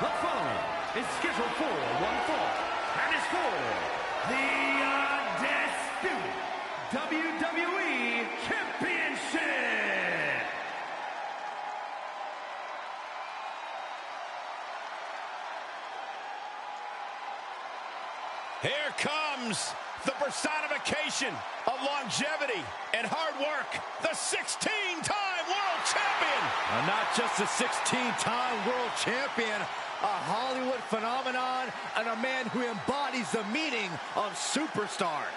The following is scheduled for one fall and is for the undisputed WWE Championship. Here comes the personification of longevity and hard work, the 16-time world champion. Not just a 16-time world champion, a Hollywood phenomenon, and a man who embodies the meaning of superstar.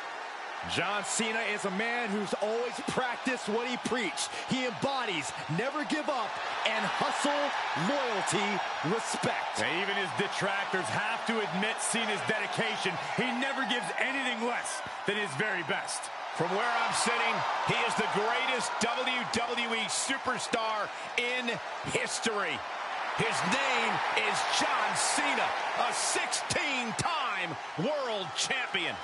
John Cena is a man who's always practiced what he preached. He embodies never give up and hustle, loyalty, respect. And even his detractors have to admit Cena's dedication. He never gives anything less than his very best. From where I'm sitting, he is the greatest WWE superstar in history. His name is John Cena, a 16-time world champion.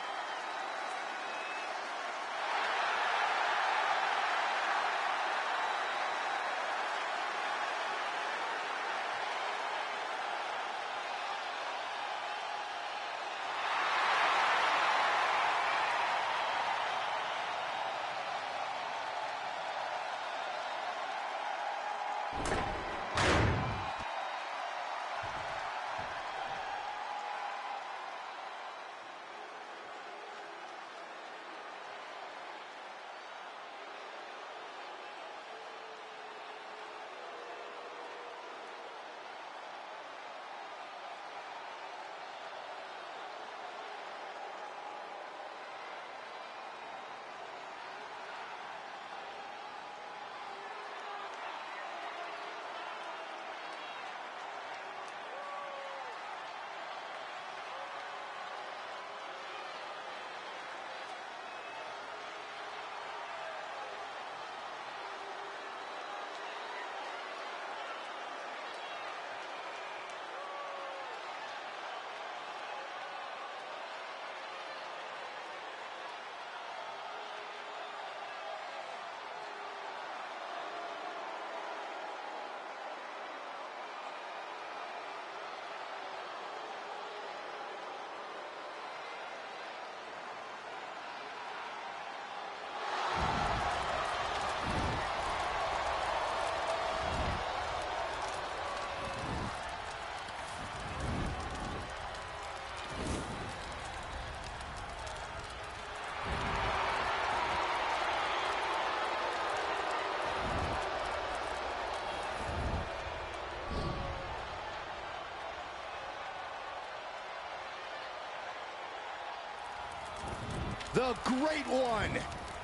The Great One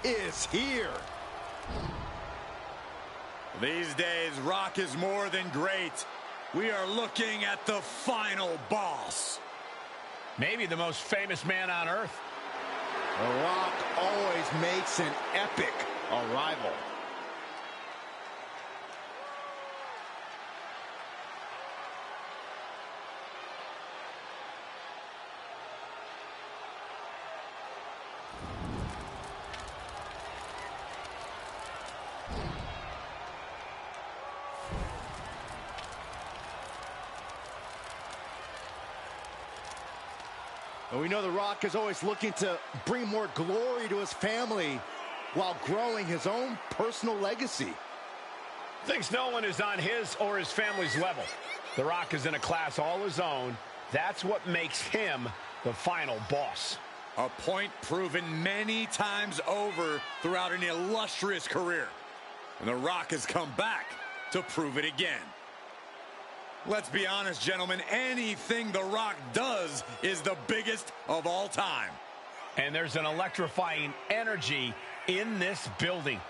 is here. These days, Rock is more than great. We are looking at the final boss. Maybe the most famous man on earth. The Rock always makes an epic arrival. And we know The Rock is always looking to bring more glory to his family while growing his own personal legacy. Thinks no one is on his or his family's level. The Rock is in a class all his own. That's what makes him the final boss. A point proven many times over throughout an illustrious career. And The Rock has come back to prove it again. Let's be honest, gentlemen, anything The Rock does is the biggest of all time. And there's an electrifying energy in this building.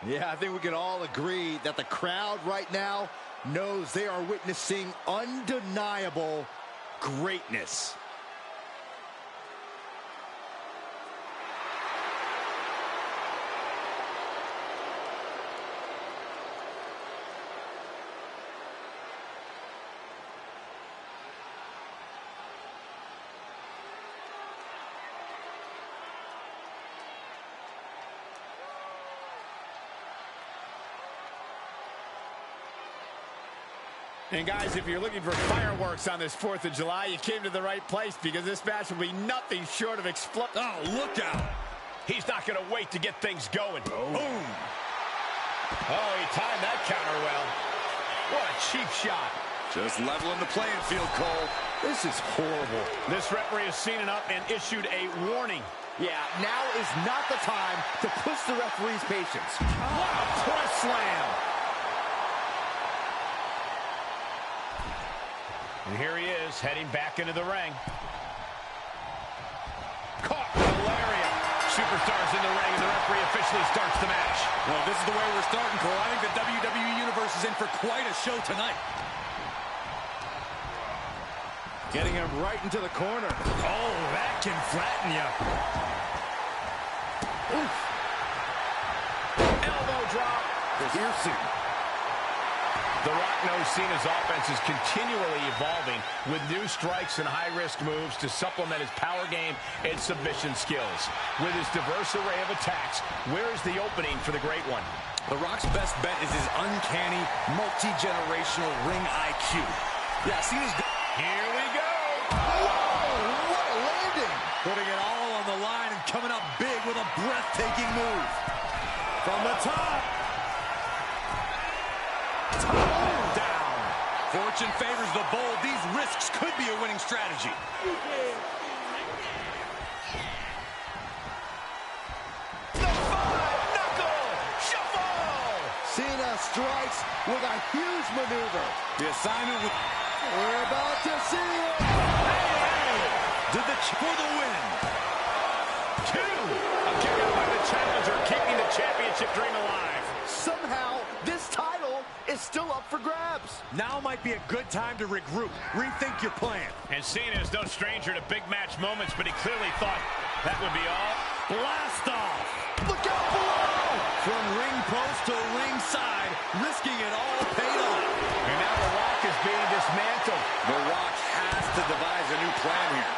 Yeah, I think we can all agree that the crowd right now knows they are witnessing undeniable greatness. And guys, if you're looking for fireworks on this 4th of July, you came to the right place, because this match will be nothing short of explosive. Oh, look out. He's not going to wait to get things going. Oh. Boom. Oh, he timed that counter well. What a cheap shot. Just leveling the playing field, Cole. This is horrible. This referee has seen it up and issued a warning. Yeah, now is not the time to push the referee's patience. What a press slam. And here he is, heading back into the ring. Caught with a lariat. Superstars in the ring, and the referee officially starts the match. Well, this is the way we're starting, Cole. I think the WWE Universe is in for quite a show tonight. Getting him right into the corner. Oh, that can flatten you. Oof. Elbow drop. Piercing. The Rock knows Cena's offense is continually evolving with new strikes and high-risk moves to supplement his power game and submission skills. With his diverse array of attacks, where is the opening for the Great One? The Rock's best bet is his uncanny, multi-generational ring IQ. Yeah, Cena's... Here we go. Whoa, what a landing. Putting it all on the line and coming up big with a breathtaking move. From the top. Down. Fortune favors the bold. These risks could be a winning strategy. The 5-knuckle shuffle. Cena strikes with a huge maneuver. The assignment with... We're about to see it. Did the for the win. 2. A kick out by the challenger, keeping the championship dream alive. Somehow, this title is still up for grabs. Now might be a good time to regroup. Rethink your plan. And Cena is no stranger to big match moments, but he clearly thought that would be all. Blast off. Look out below. From ring post to ring side, risking it all paid off. And now The Rock is being dismantled. The Rock has to devise a new plan here.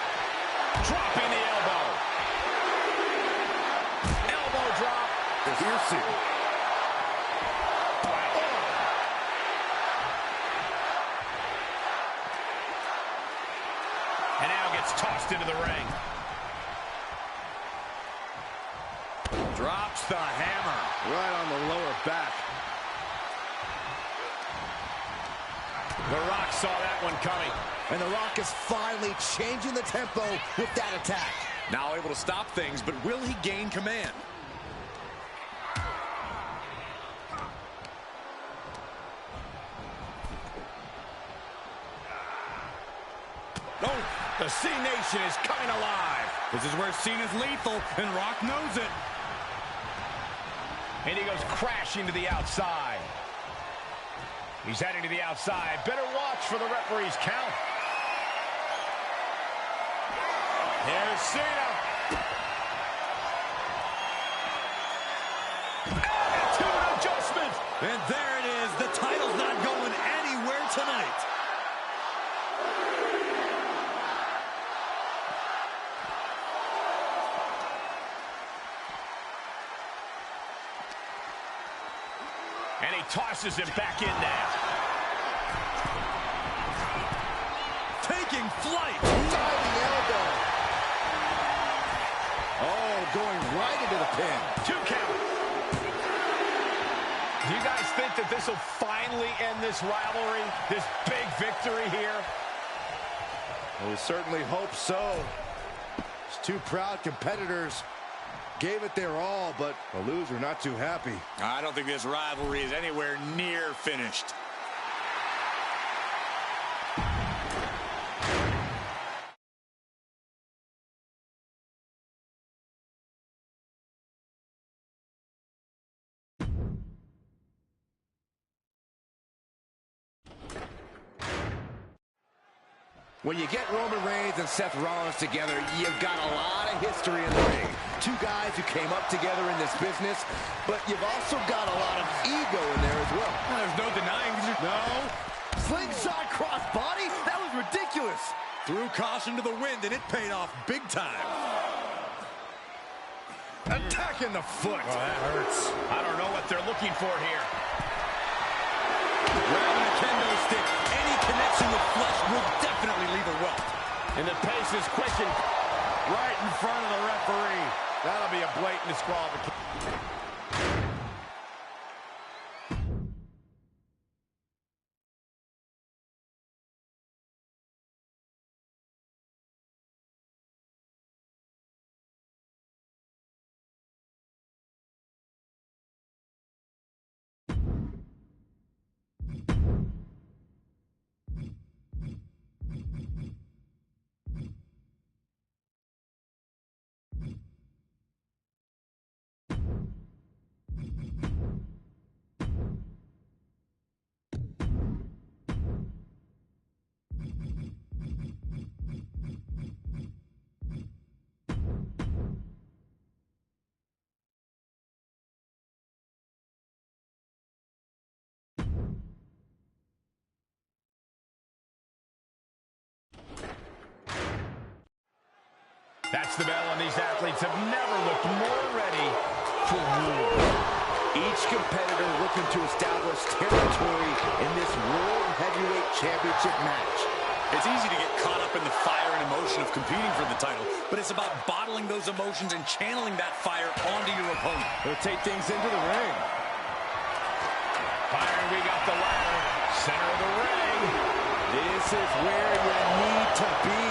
Dropping the elbow. Elbow drop. Piercing. And now gets tossed into the ring. Drops the hammer. Right on the lower back. The Rock saw that one coming. And The Rock is finally changing the tempo with that attack. Now able to stop things, but will he gain command? Oh, the C Nation is coming alive. This is where Cena's lethal, and Rock knows it. And he goes crashing to the outside. He's heading to the outside. Better watch for the referee's count. Here's Cena. Attitude adjustment. And there it is. The title's not going anywhere tonight. And he tosses him back in now. Taking flight. Diving elbow. Oh, going right into the pin. 2 count. Do you guys think that this will finally end this rivalry? This big victory here? Well, we certainly hope so. These two proud competitors gave it their all, but the loser not too happy. I don't think this rivalry is anywhere near finished. When you get Roman Reigns and Seth Rollins together, you've got a lot of history in the ring. Two guys who came up together in this business, but you've also got a lot of ego in there as well. There's no denying. No. Slingshot crossbody? That was ridiculous. Threw caution to the wind, and it paid off big time. Attacking the foot. Oh, that hurts. I don't know what they're looking for here. Grabbing a kendo stick. Any Mixing with flesh will definitely leave a welt. And the pace is quickened right in front of the referee. That'll be a blatant disqualification. That's the bell, and these athletes have never looked more ready for war. Each competitor looking to establish territory in this World Heavyweight Championship match. It's easy to get caught up in the fire and emotion of competing for the title, but it's about bottling those emotions and channeling that fire onto your opponent. They'll take things into the ring. Firing, we got the ladder. Center of the ring. This is where you need to be.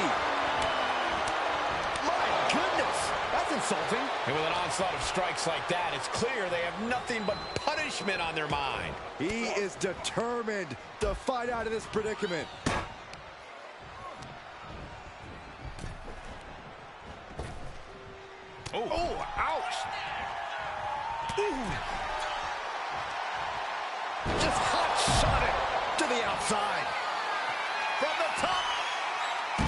My goodness, that's insulting. And with an onslaught of strikes like that, it's clear they have nothing but punishment on their mind. He is determined to fight out of this predicament. Oh, ouch. Ooh. Just hot shot it to the outside. From the top,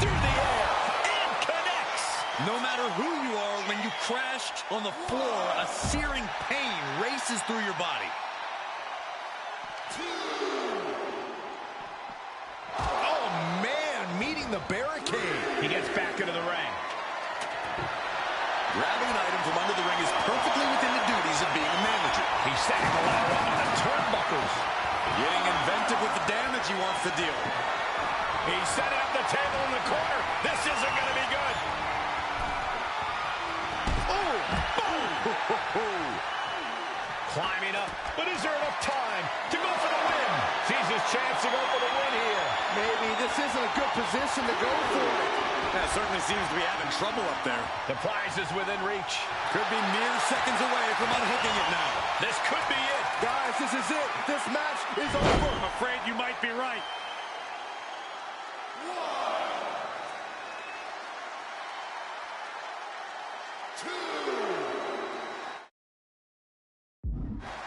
through the air, and connects. No matter who you are, when you crash on the floor, a searing pain races through your body. Oh, man, meeting the barricade. He gets back into the ring. Grabbing an item from under the ring is perfectly within the duties of being a manager. He's setting the ladder up on the turnbuckles. Getting inventive with the damage he wants to deal. He's setting up the table in the corner. This isn't going to be good. Oh, boom. Climbing up, but is there enough time to go for the win? Sees his chance to go for the win here. Maybe this isn't a good position to go for it. That certainly seems to be having trouble up there. The prize is within reach. Could be mere seconds away from unhooking it now. This could be it. Guys, this is it. This match is over. I'm afraid you might be right.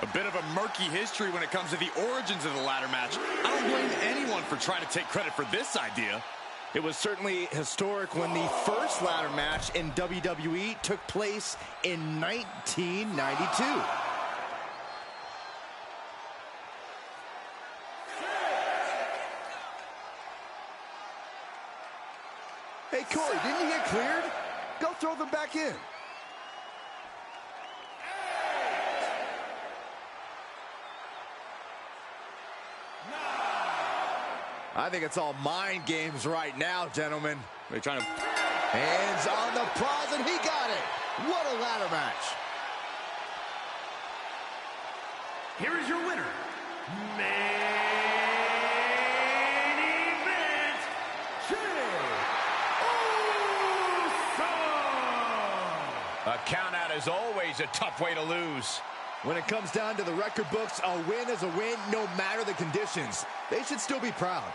A bit of a murky history when it comes to the origins of the ladder match. I don't blame anyone for trying to take credit for this idea. It was certainly historic when the first ladder match in WWE took place in 1992. Hey, Corey, didn't you get cleared? Go throw them back in. I think it's all mind games right now, gentlemen. They're trying to... Hands on the prize, and he got it. What a ladder match. Here is your winner. Main event, Jey Uso. A countout is always a tough way to lose. When it comes down to the record books, a win is a win no matter the conditions. They should still be proud.